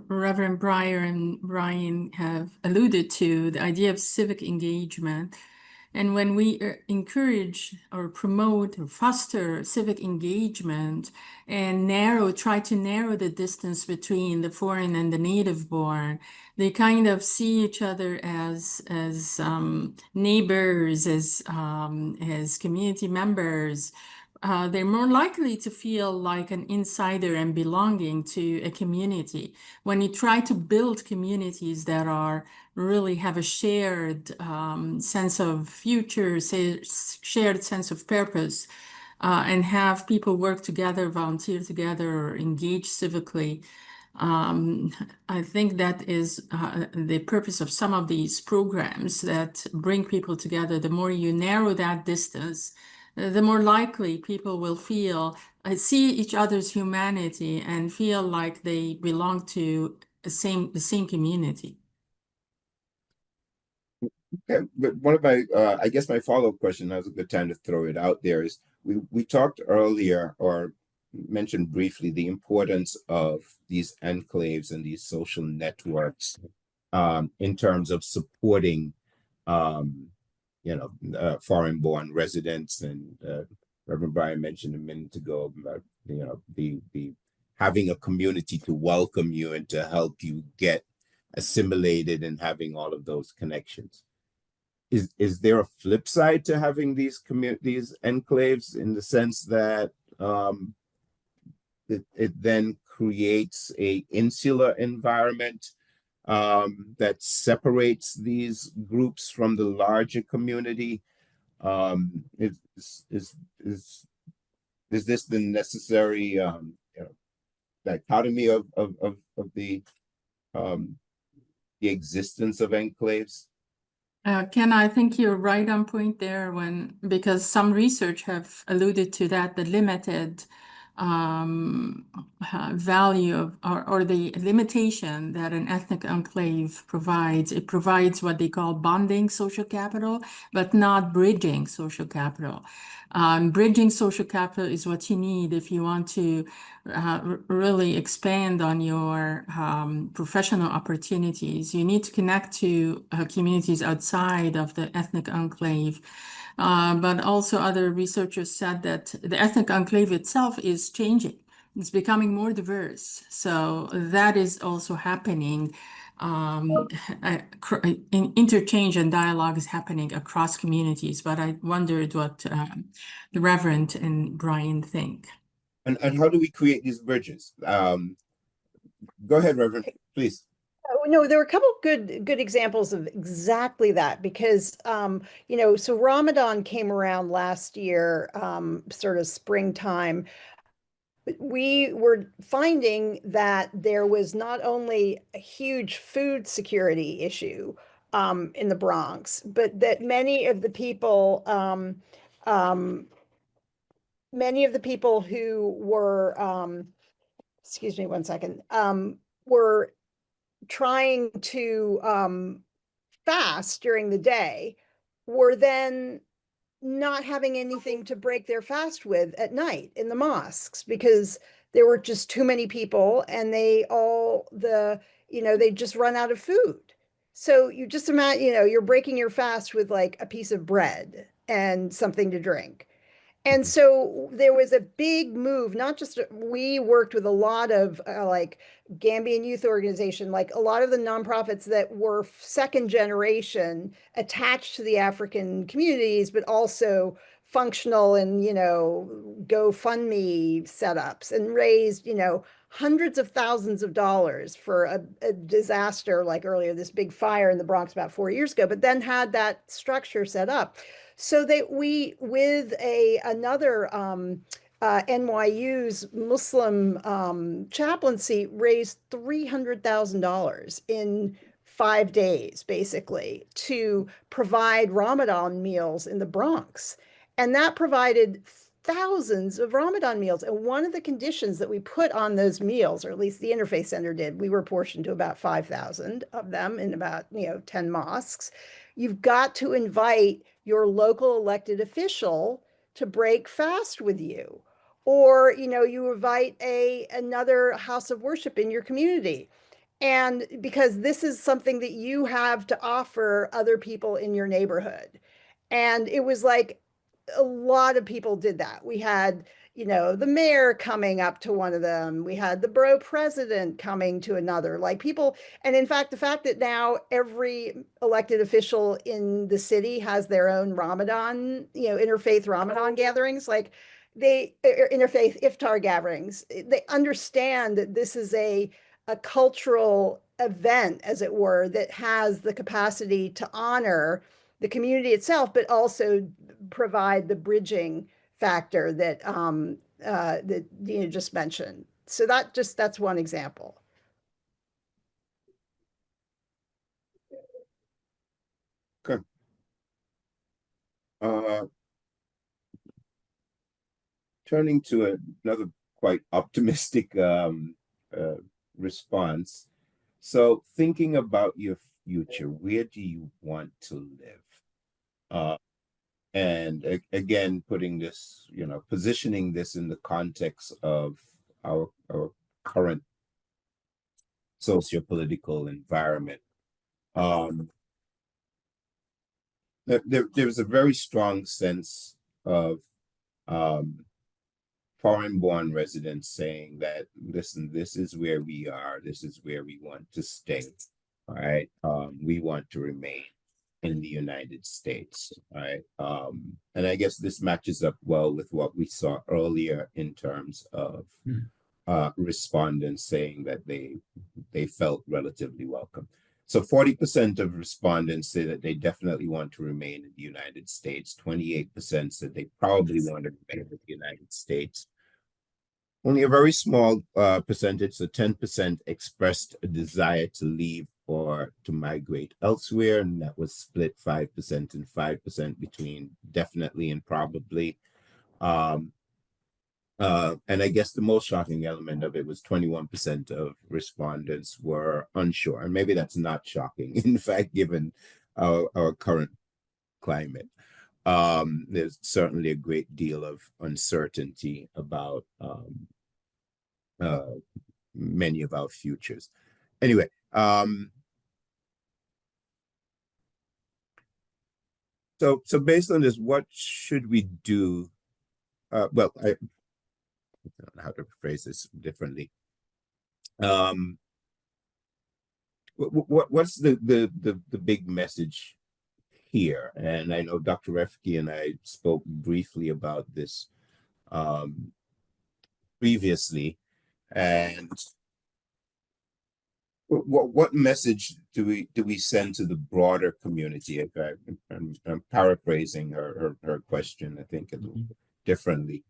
Reverend Breyer and Brian have alluded to, the idea of civic engagement. And when we encourage or promote or foster civic engagement and try to narrow the distance between the foreign and the native born, they kind of see each other as neighbors, as community members. They're more likely to feel like an insider and belonging to a community. When you try to build communities that really have a shared sense of future, shared sense of purpose, and have people work together, volunteer together, or engage civically, I think that is the purpose of some of these programs that bring people together. The more you narrow that distance, the more likely people will see each other's humanity and feel like they belong to the same community. Okay, but one of my, I guess my follow-up question, that was a good time to throw it out there, is we talked earlier or mentioned briefly the importance of these enclaves and these social networks in terms of supporting foreign-born residents, and Reverend Brian mentioned a minute ago about the having a community to welcome you and to help you get assimilated and having all of those connections. Is there a flip side to having these enclaves, in the sense that it then creates a insular environment that separates these groups from the larger community? Is this the necessary dichotomy of the existence of enclaves? Ken, I think you're right on point there, because some research have alluded to that, the limited value of, or the limitation that an ethnic enclave provides. It provides what they call bonding social capital, but not bridging social capital. Bridging social capital is what you need if you want to really expand on your professional opportunities. You need to connect to communities outside of the ethnic enclave. But also other researchers said that the ethnic enclave itself is changing. It's becoming more diverse. So that is also happening. Interchange and dialogue is happening across communities. But I wondered what the Reverend and Brian think. And how do we create these bridges? Go ahead, Reverend, please. No, there were a couple good examples of exactly that, because so Ramadan came around last year, sort of springtime. We were finding that there was not only a huge food security issue in the Bronx, but that many of the people who were excuse me one second, were trying to fast during the day were then not having anything to break their fast with at night in the mosques, because there were just too many people and they just run out of food. So you just imagine, you're breaking your fast with like a piece of bread and something to drink. And so there was a big move, not just we worked with a lot of like Gambian youth organization, like a lot of the nonprofits that were second generation attached to the African communities, but also functional and, GoFundMe setups and raised, hundreds of thousands of dollars for a disaster like earlier, this big fire in the Bronx about 4 years ago, but then had that structure set up. So that we, with another NYU's Muslim chaplaincy, raised $300,000 in 5 days, basically, to provide Ramadan meals in the Bronx. And that provided thousands of Ramadan meals. And one of the conditions that we put on those meals, or at least the Interfaith Center did, we were portioned to about 5,000 of them in about 10 mosques. You've got to invite your local elected official to break fast with you, or you invite another house of worship in your community, and because this is something that you have to offer other people in your neighborhood. And it was like a lot of people did that. We had the mayor coming up to one of them. We had the borough president coming to another, like people. And in fact, the fact that now every elected official in the city has their own Ramadan, interfaith Ramadan gatherings, like interfaith iftar gatherings, they understand that this is a cultural event, as it were, that has the capacity to honor the community itself, but also provide the bridging factor that that just mentioned. So that's one example. Okay. Turning to another quite optimistic response. So thinking about your future, where do you want to live? And again, putting this, positioning this in the context of our current socio-political environment. There's a very strong sense of foreign-born residents saying that, listen, this is where we are, this is where we want to stay, all right? We want to remain in the United States, right? And I guess this matches up well with what we saw earlier in terms of respondents saying that they felt relatively welcome. So 40% of respondents say that they definitely want to remain in the United States. 28% said they probably want to remain in the United States. Only a very small percentage, so 10%, expressed a desire to leave or to migrate elsewhere, and that was split 5% and 5% between definitely and probably. And I guess the most shocking element of it was 21% of respondents were unsure. And maybe that's not shocking, in fact, given our current climate. There's certainly a great deal of uncertainty about many of our futures. Anyway, so based on this, what should we do? Well, I don't know how to phrase this differently. What's the big message here? And I know Dr. Refke and I spoke briefly about this previously. And what message do we send to the broader community? If I'm paraphrasing her question, I think a little differently.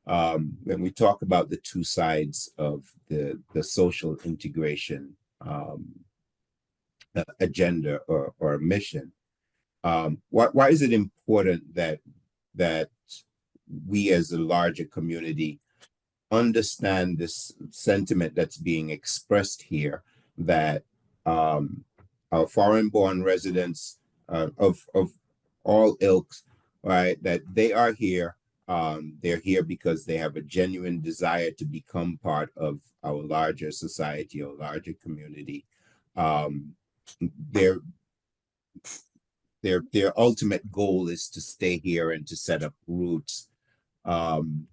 When we talk about the two sides of the social integration agenda or mission, why is it important that we as a larger community understand this sentiment that's being expressed here, that our foreign-born residents of all ilks, right, that they are here. They're here because they have a genuine desire to become part of our larger society or larger community. their ultimate goal is to stay here and to set up roots. And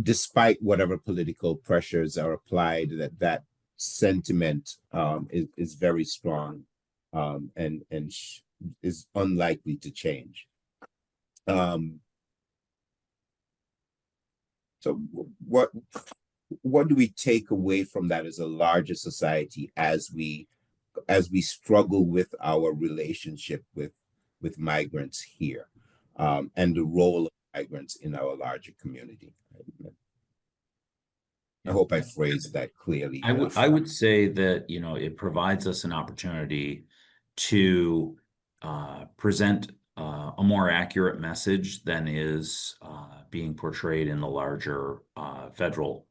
despite whatever political pressures are applied, that sentiment is very strong, and is unlikely to change. So what do we take away from that as a larger society as we struggle with our relationship with migrants here, and the role of migrants in our larger community? I hope I phrased that clearly. I would say that, you know, it provides us an opportunity to present a more accurate message than is being portrayed in the larger federal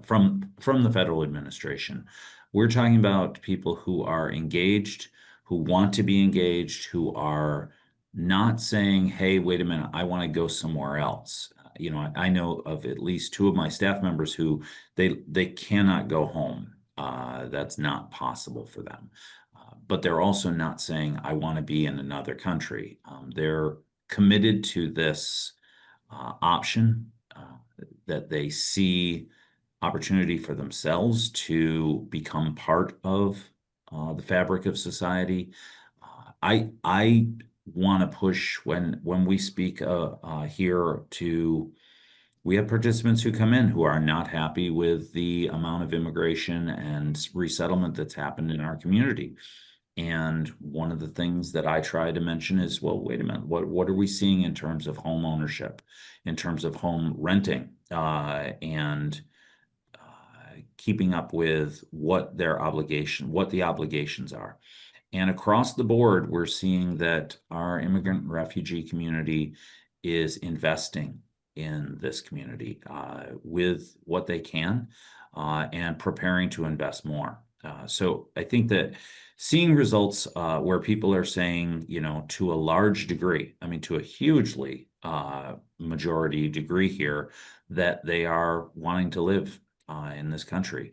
from the federal administration. We're talking about people who are engaged, who want to be engaged, who are not saying, hey, wait a minute, I want to go somewhere else. You know, I know of at least 2 of my staff members who they cannot go home. That's not possible for them. But they're also not saying, I want to be in another country. They're committed to this option, that they see opportunity for themselves to become part of the fabric of society. I want to push when we speak here to, we have participants who come in who are not happy with the amount of immigration and resettlement that's happened in our community. And one of the things that I try to mention is, well, wait a minute, what are we seeing in terms of home ownership, in terms of home renting, and keeping up with what the obligations are. And across the board, we're seeing that our immigrant and refugee community is investing in this community with what they can, and preparing to invest more. So I think that seeing results where people are saying, you know, to a large degree, I mean, to a hugely majority degree here, that they are wanting to live in this country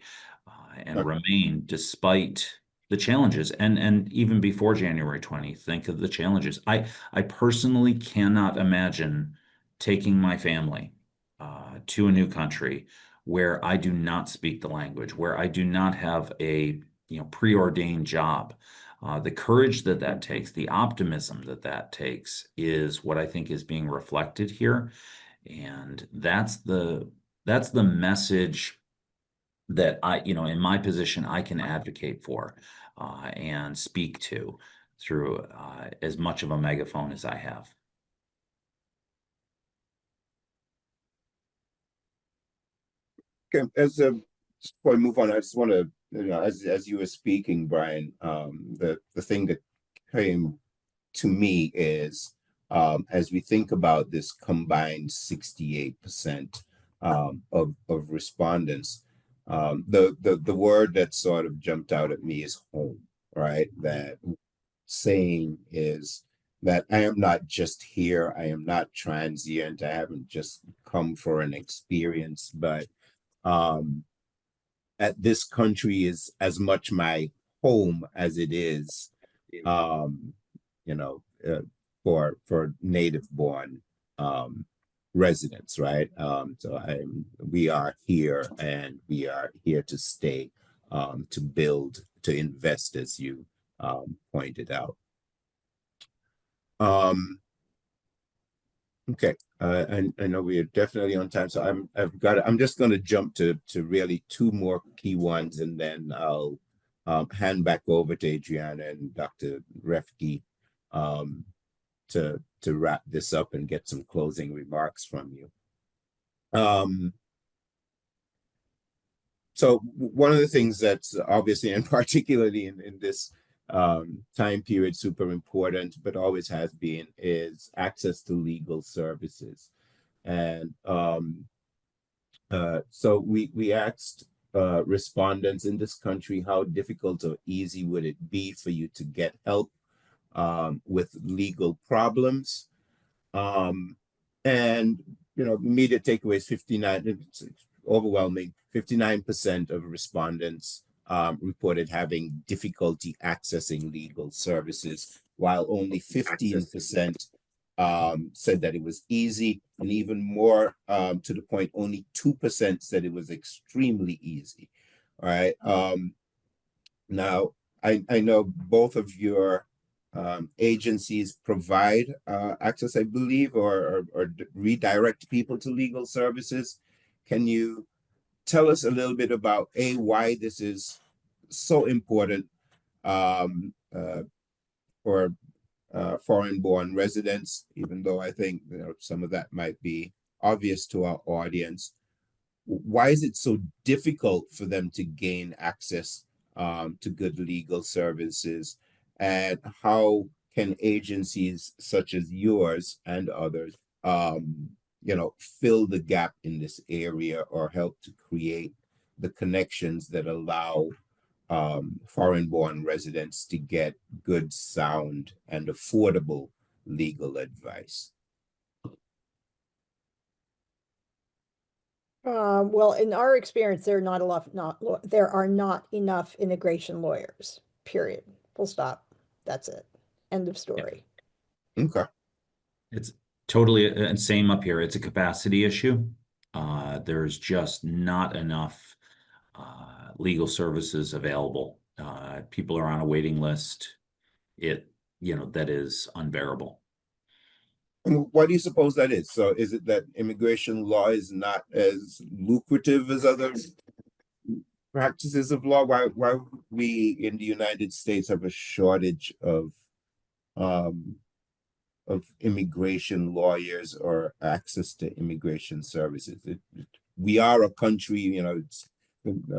and remain despite the challenges, and even before January 20th, think of the challenges. I personally cannot imagine taking my family to a new country where I do not speak the language, where I do not have a preordained job. The courage that takes, the optimism that takes, is what I think is being reflected here, and that's the message that I, in my position, I can advocate for and speak to through as much of a megaphone as I have. Okay, before I move on, I just want to, as you were speaking, Brian, the thing that came to me is, as we think about this combined 68% of respondents, the word that sort of jumped out at me is home, right? That saying is that I am not just here, I am not transient, I haven't just come for an experience, but at this country is as much my home as it is, for native born residents, right? So we are here, and we are here to stay, to build, to invest, as you pointed out. Okay, I know we are definitely on time, so I'm just going to jump to really 2 more key ones, and then I'll hand back over to Adriana and Dr. Refke to wrap this up and get some closing remarks from you. So one of the things that's obviously, and particularly in this time period, super important, but always has been, is access to legal services. And so we asked respondents in this country, how difficult or easy would it be for you to get help with legal problems? And immediate takeaways: 59, it's overwhelming, 59% of respondents reported having difficulty accessing legal services, while only 15% said that it was easy, and even more to the point, only 2% said it was extremely easy. All right. Now, I know both of your agencies provide access, I believe, or redirect people to legal services. Can you tell us a little bit about why this is so important for foreign-born residents, even though I think some of that might be obvious to our audience. Why is it so difficult for them to gain access to good legal services, and how can agencies such as yours and others fill the gap in this area, or help to create the connections that allow foreign-born residents to get good, sound, and affordable legal advice? Well, in our experience, there are not enough immigration lawyers, period. Full stop. That's it. End of story. Okay. It's totally same up here. It's a capacity issue. There's just not enough legal services available. People are on a waiting list. That is unbearable. And why do you suppose that is? So is it that immigration law is not as lucrative as other practices of law? Why we in the United States have a shortage of immigration lawyers or access to immigration services? We are a country,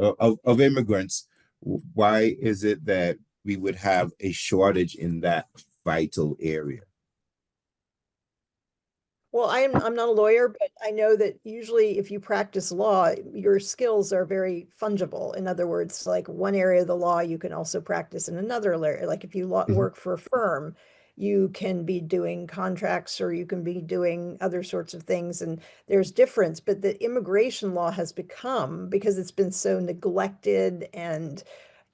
of immigrants. Why is it that we would have a shortage in that vital area? Well, I'm not a lawyer, but I know that usually if you practice law, your skills are very fungible. In other words, like one area of the law, you can also practice in another area. Like if you work for a firm, you can be doing contracts, or you can be doing other sorts of things, and there's difference. But the immigration law has become, because it's been so neglected, and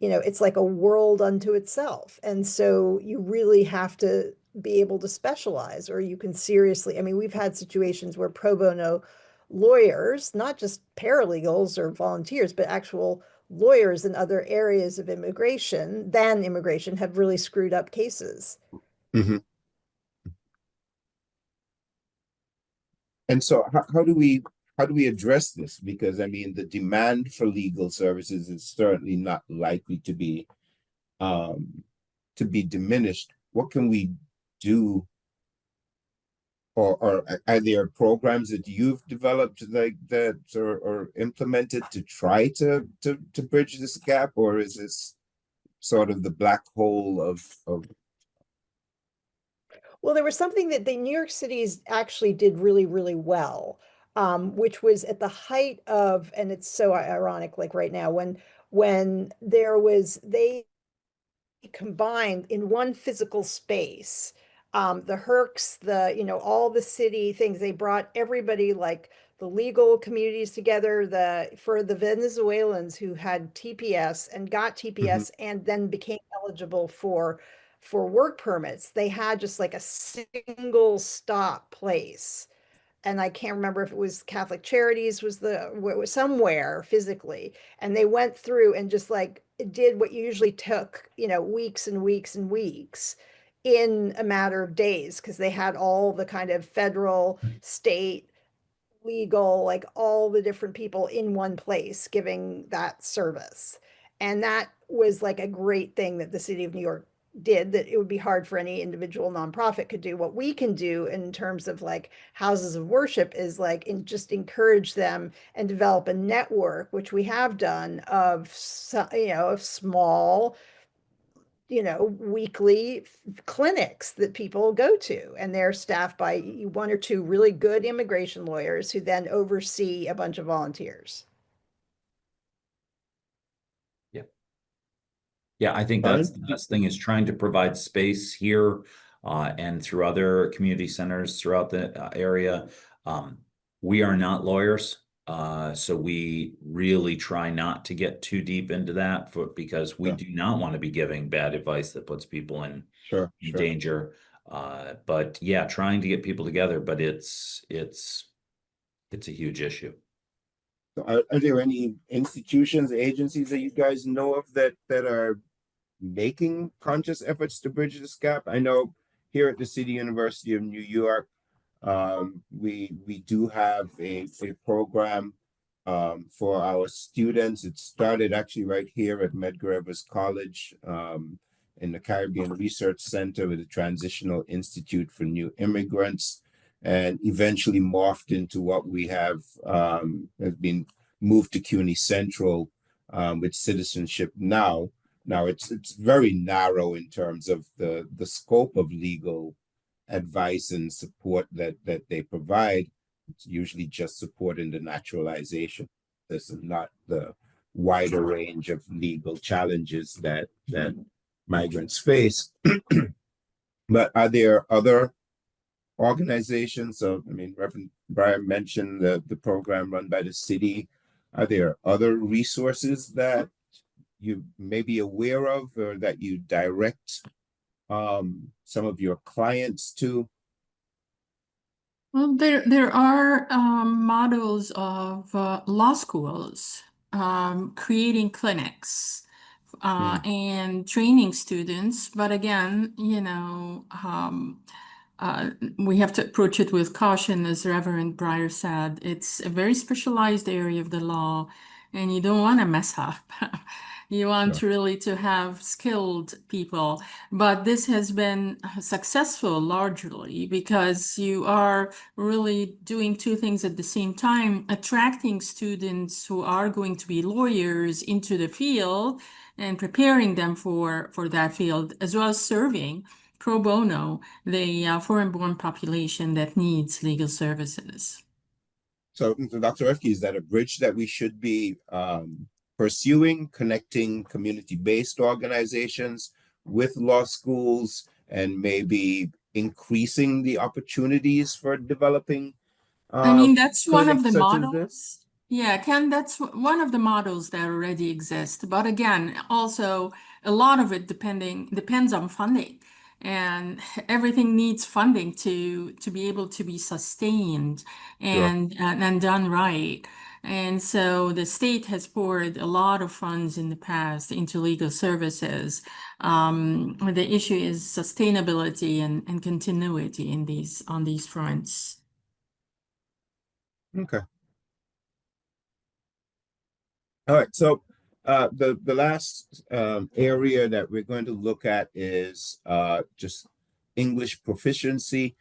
it's like a world unto itself. And so you really have to be able to specialize, or you can seriously, we've had situations where pro bono lawyers, not just paralegals or volunteers, but actual lawyers in other areas of immigration have really screwed up cases. Mm-hmm. And so how do we address this? Because the demand for legal services is certainly not likely to be diminished. What can we do, or are there programs that you've developed like that, or implemented to try to bridge this gap, or is this sort of the black hole of? Well, there was something that the New York City's actually did really, really well, which was at the height of, and it's so ironic, like right now, when they combined in one physical space, the Hercs, all the city things. They brought everybody, like the legal communities together, for the Venezuelans who had TPS and got TPS and then became eligible for work permits. They had just like a single stop place. And I can't remember if it was Catholic Charities was somewhere physically. And they went through and just like did what usually took, weeks and weeks and weeks in a matter of days, because they had all the kind of federal, state, legal, like all the different people in one place giving that service. And that was like a great thing that the city of New York did, that it would be hard for any individual nonprofit could do. What we can do in terms of like houses of worship is like just encourage them and develop a network, which we have done, of small weekly clinics that people go to, and they're staffed by one or two really good immigration lawyers who then oversee a bunch of volunteers. Yeah, I think that's the best thing, is trying to provide space here and through other community centers throughout the area. We are not lawyers. So we really try not to get too deep into that because we do not want to be giving bad advice that puts people in danger. But yeah, trying to get people together, but it's a huge issue. So are there any institutions, agencies that you guys know of that are making conscious efforts to bridge this gap? I know here at the City University of New York, we do have a program for our students. It started actually right here at Medgar Evers College in the Caribbean Research Center with the Transitional Institute for New Immigrants, and eventually morphed into what we have has been moved to CUNY Central with Citizenship Now. Now it's very narrow in terms of the scope of legal advice and support that they provide. It's usually just support in the naturalization. This is not the wider range of legal challenges that migrants face. But are there other organizations? So, I mean, Reverend Brian mentioned the program run by the city. Are there other resources that you may be aware of or that you direct some of your clients to? Well, there are models of law schools creating clinics and training students. But again, you know, we have to approach it with caution, as Reverend Breyer said. It's a very specialized area of the law, and you don't want to mess up. You want really to have skilled people. But this has been successful largely because you are really doing two things at the same time, attracting students who are going to be lawyers into the field and preparing them for that field, as well as serving pro bono the foreign-born population that needs legal services. So Dr. Efke, is that a bridge that we should be pursuing, connecting community-based organizations with law schools and maybe increasing the opportunities for developing I mean, that's one of clinics the such as models. this? Yeah, Ken, that's one of the models that already exist. But again, also a lot of it depends on funding. And everything needs funding to be able to be sustained and done right. And so the state has poured a lot of funds in the past into legal services. The issue is sustainability and continuity in on these fronts. Okay. All right. So the last area that we're going to look at is just English proficiency.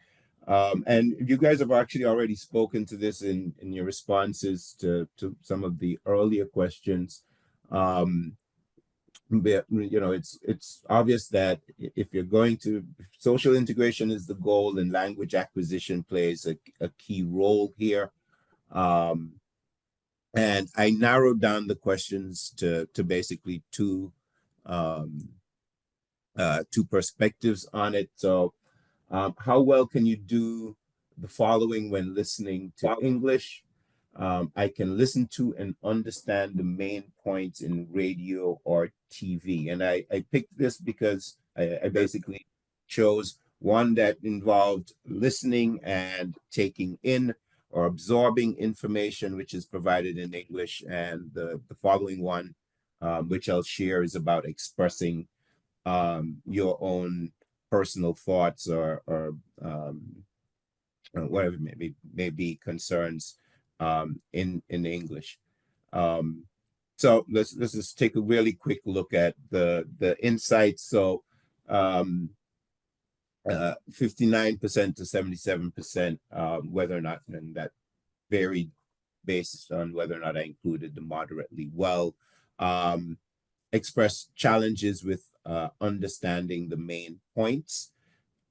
And you guys have actually already spoken to this in your responses to some of the earlier questions. But, you know, it's obvious that if you're going to, social integration is the goal, and language acquisition plays a key role here. And I narrowed down the questions to basically two perspectives on it. So how well can you do the following when listening to English? I can listen to and understand the main points in radio or TV. And I picked this because I basically chose one that involved listening and taking in or absorbing information which is provided in English. And the following one, which I'll share, is about expressing your own personal thoughts or whatever may be concerns in English. So let's just take a really quick look at the insights. So 59% to 77%, whether or not, and that varied based on whether or not I included the moderately well, express challenges with understanding the main points.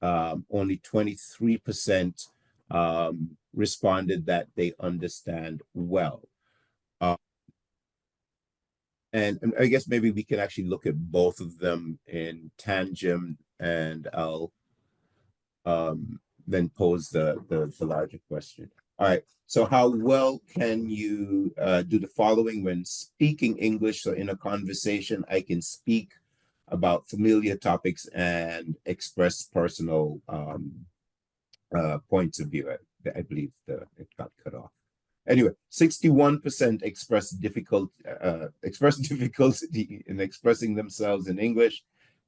Only 23% responded that they understand well. And I guess maybe we can actually look at both of them in tangent, and I'll then pose the larger question. All right. So how well can you do the following when speaking English? So in a conversation, I can speak about familiar topics and express personal points of view. I believe it got cut off. Anyway, 61% express difficulty in expressing themselves in English.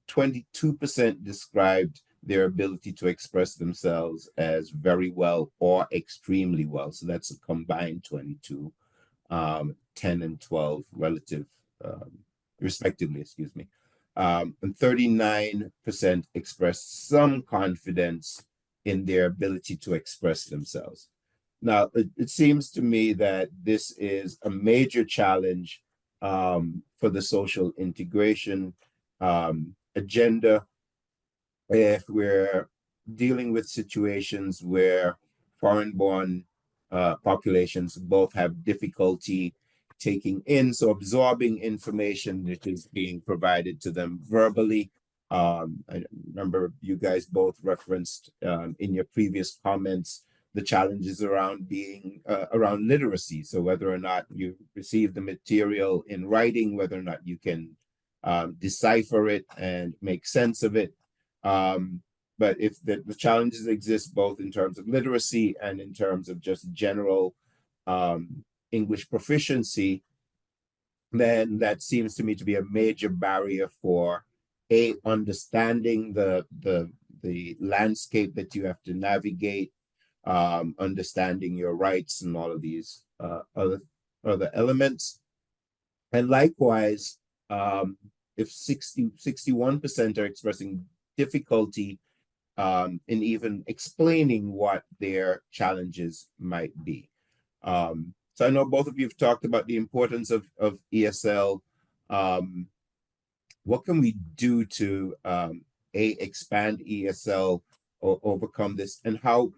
22% described their ability to express themselves as very well or extremely well. So that's a combined 22, 10 and 12 relative, respectively, excuse me. And 39% expressed some confidence in their ability to express themselves. Now, it seems to me that this is a major challenge for the social integration agenda if we're dealing with situations where foreign-born populations both have difficulty taking in, so absorbing information that is being provided to them verbally. I remember you guys both referenced in your previous comments the challenges around being around literacy. So whether or not you receive the material in writing, whether or not you can decipher it and make sense of it. But if the challenges exist both in terms of literacy and in terms of just general English proficiency, then that seems to me to be a major barrier for understanding the landscape that you have to navigate, understanding your rights and all of these other elements. And likewise, if 61% are expressing difficulty in even explaining what their challenges might be. So I know both of you have talked about the importance of ESL. What can we do to expand ESL or overcome this, and how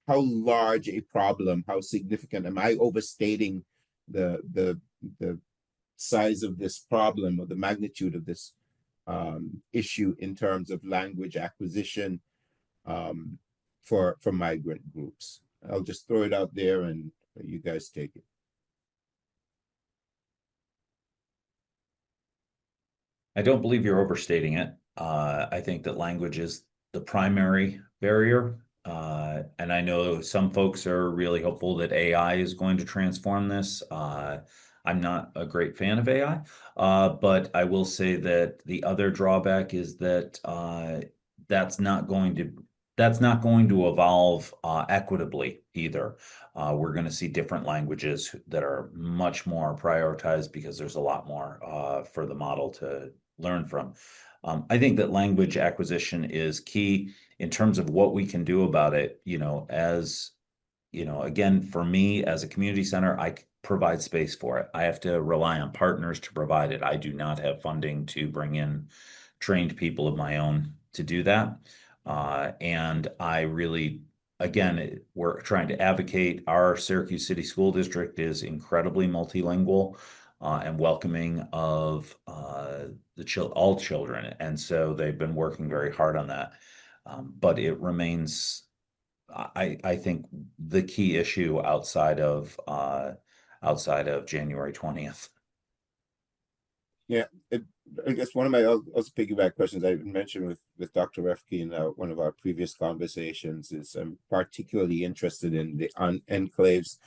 large a problem, how significant? Am I overstating the size of this problem or the magnitude of this issue in terms of language acquisition for migrant groups? I'll just throw it out there and you guys take it. I don't believe you're overstating it. I think that language is the primary barrier. And I know some folks are really hopeful that AI is going to transform this. I'm not a great fan of AI, but I will say that the other drawback is that that's not going to evolve equitably either. We're going to see different languages that are much more prioritized because there's a lot more for the model to learn from. I think that language acquisition is key in terms of what we can do about it. As again, for me as a community center, I provide space for it. I have to rely on partners to provide it. I do not have funding to bring in trained people of my own to do that. And I really, again, we're trying to advocate. Our Syracuse City School District is incredibly multilingual and welcoming of all children. And so they've been working very hard on that. But it remains, I think, the key issue outside of January 20th. Yeah, I guess one of my also piggyback questions I mentioned with Dr. Refke in one of our previous conversations is I'm particularly interested in the enclaves.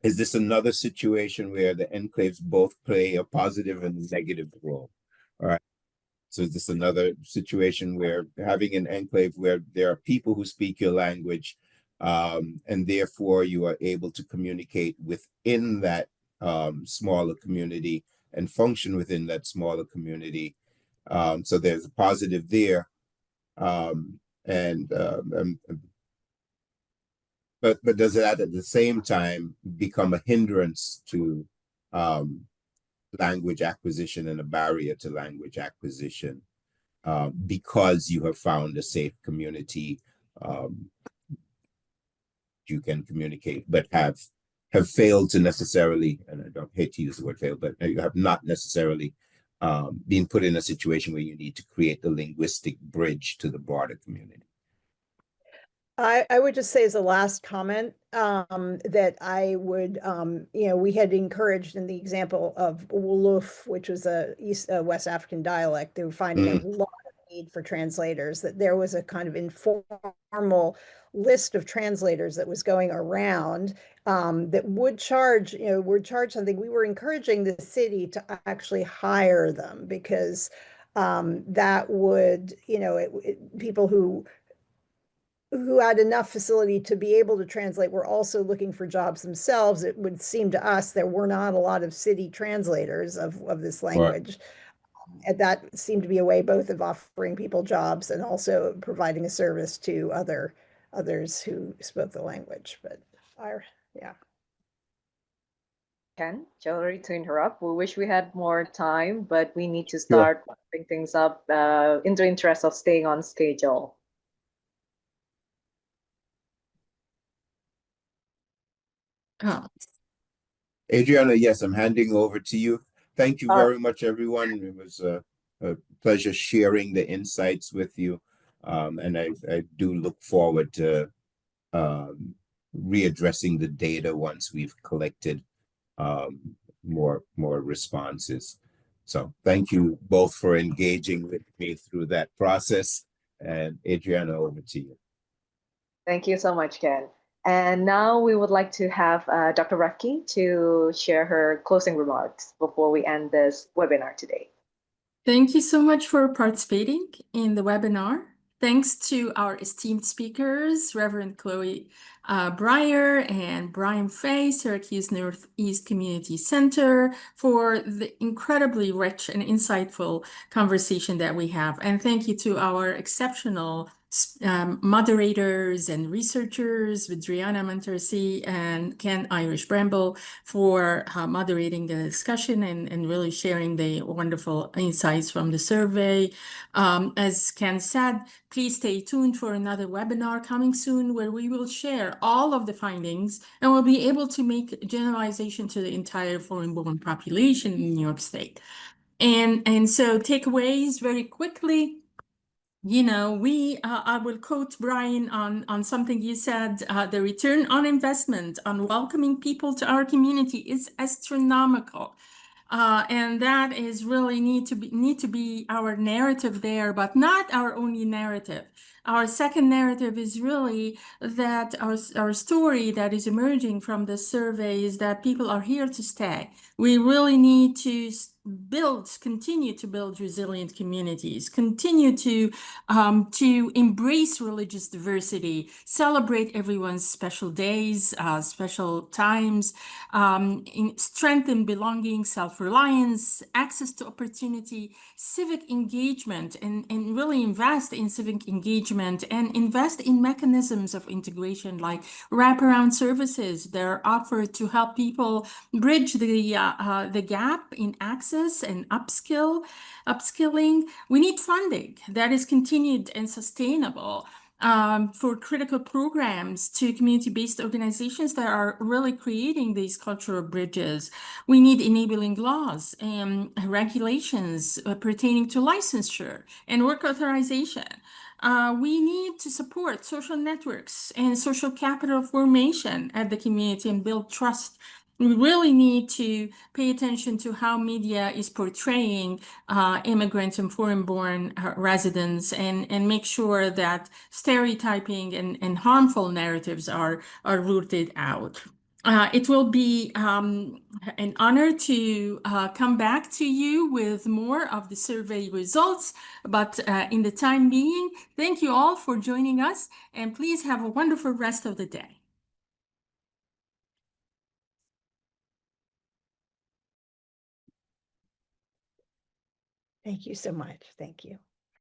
Is this another situation where the enclaves both play a positive and negative role? All right. So is this another situation where having an enclave where there are people who speak your language, and therefore you are able to communicate within that smaller community and function within that smaller community? So there's a positive there. But does that at the same time become a hindrance to language acquisition and a barrier to language acquisition because you have found a safe community you can communicate, but have failed to necessarily, and I don't hate to use the word fail, but you have not necessarily been put in a situation where you need to create the linguistic bridge to the broader community? I would just say as a last comment that I would, we had encouraged in the example of Wolof, which was a West African dialect. They were finding a lot of need for translators, that there was a kind of informal list of translators that was going around that would charge, something. We were encouraging the city to actually hire them because that would, people who had enough facility to be able to translate were also looking for jobs themselves. It would seem to us there were not a lot of city translators of this language. And that seemed to be a way both of offering people jobs and also providing a service to others who spoke the language. But yeah. Ken, sorry to interrupt. We wish we had more time, but we need to start wrapping things up in the interest of staying on schedule. Adriana, yes, I'm handing over to you. Thank you very much, everyone. It was a pleasure sharing the insights with you. And I do look forward to readdressing the data once we've collected more responses. So thank you both for engaging with me through that process. And Adriana, over to you. Thank you so much, Ken. And now we would like to have Dr. Rafki to share her closing remarks before we end this webinar today. Thank you so much for participating in the webinar. Thanks to our esteemed speakers, Reverend Chloe Breyer and Brian Fay, Syracuse Northeast Community Center, for the incredibly rich and insightful conversation that we have. And thank you to our exceptional moderators and researchers, Vidriana Mantersi and Ken Irish Bramble, for moderating the discussion and really sharing the wonderful insights from the survey. As Ken said, please stay tuned for another webinar coming soon where we will share all of the findings and we'll be able to make generalization to the entire foreign-born population in New York State. And so takeaways very quickly. I will quote Brian on something you said. The return on investment on welcoming people to our community is astronomical. And that is really need to be our narrative there, but not our only narrative. Our second narrative is really that our story that is emerging from the survey is that people are here to stay. We really need to continue to build resilient communities, continue to embrace religious diversity, celebrate everyone's special days, special times, strengthen belonging, self-reliance, access to opportunity, civic engagement, and really invest in civic engagement and invest in mechanisms of integration like wraparound services that are offered to help people bridge the gap in access and upskilling. We need funding that is continued and sustainable for critical programs to community-based organizations that are really creating these cultural bridges. We need enabling laws and regulations pertaining to licensure and work authorization. We need to support social networks and social capital formation at the community and build trust. We really need to pay attention to how media is portraying immigrants and foreign-born residents and make sure that stereotyping and harmful narratives are rooted out. It will be an honor to come back to you with more of the survey results, but in the time being, thank you all for joining us, and please have a wonderful rest of the day. Thank you so much. Thank you.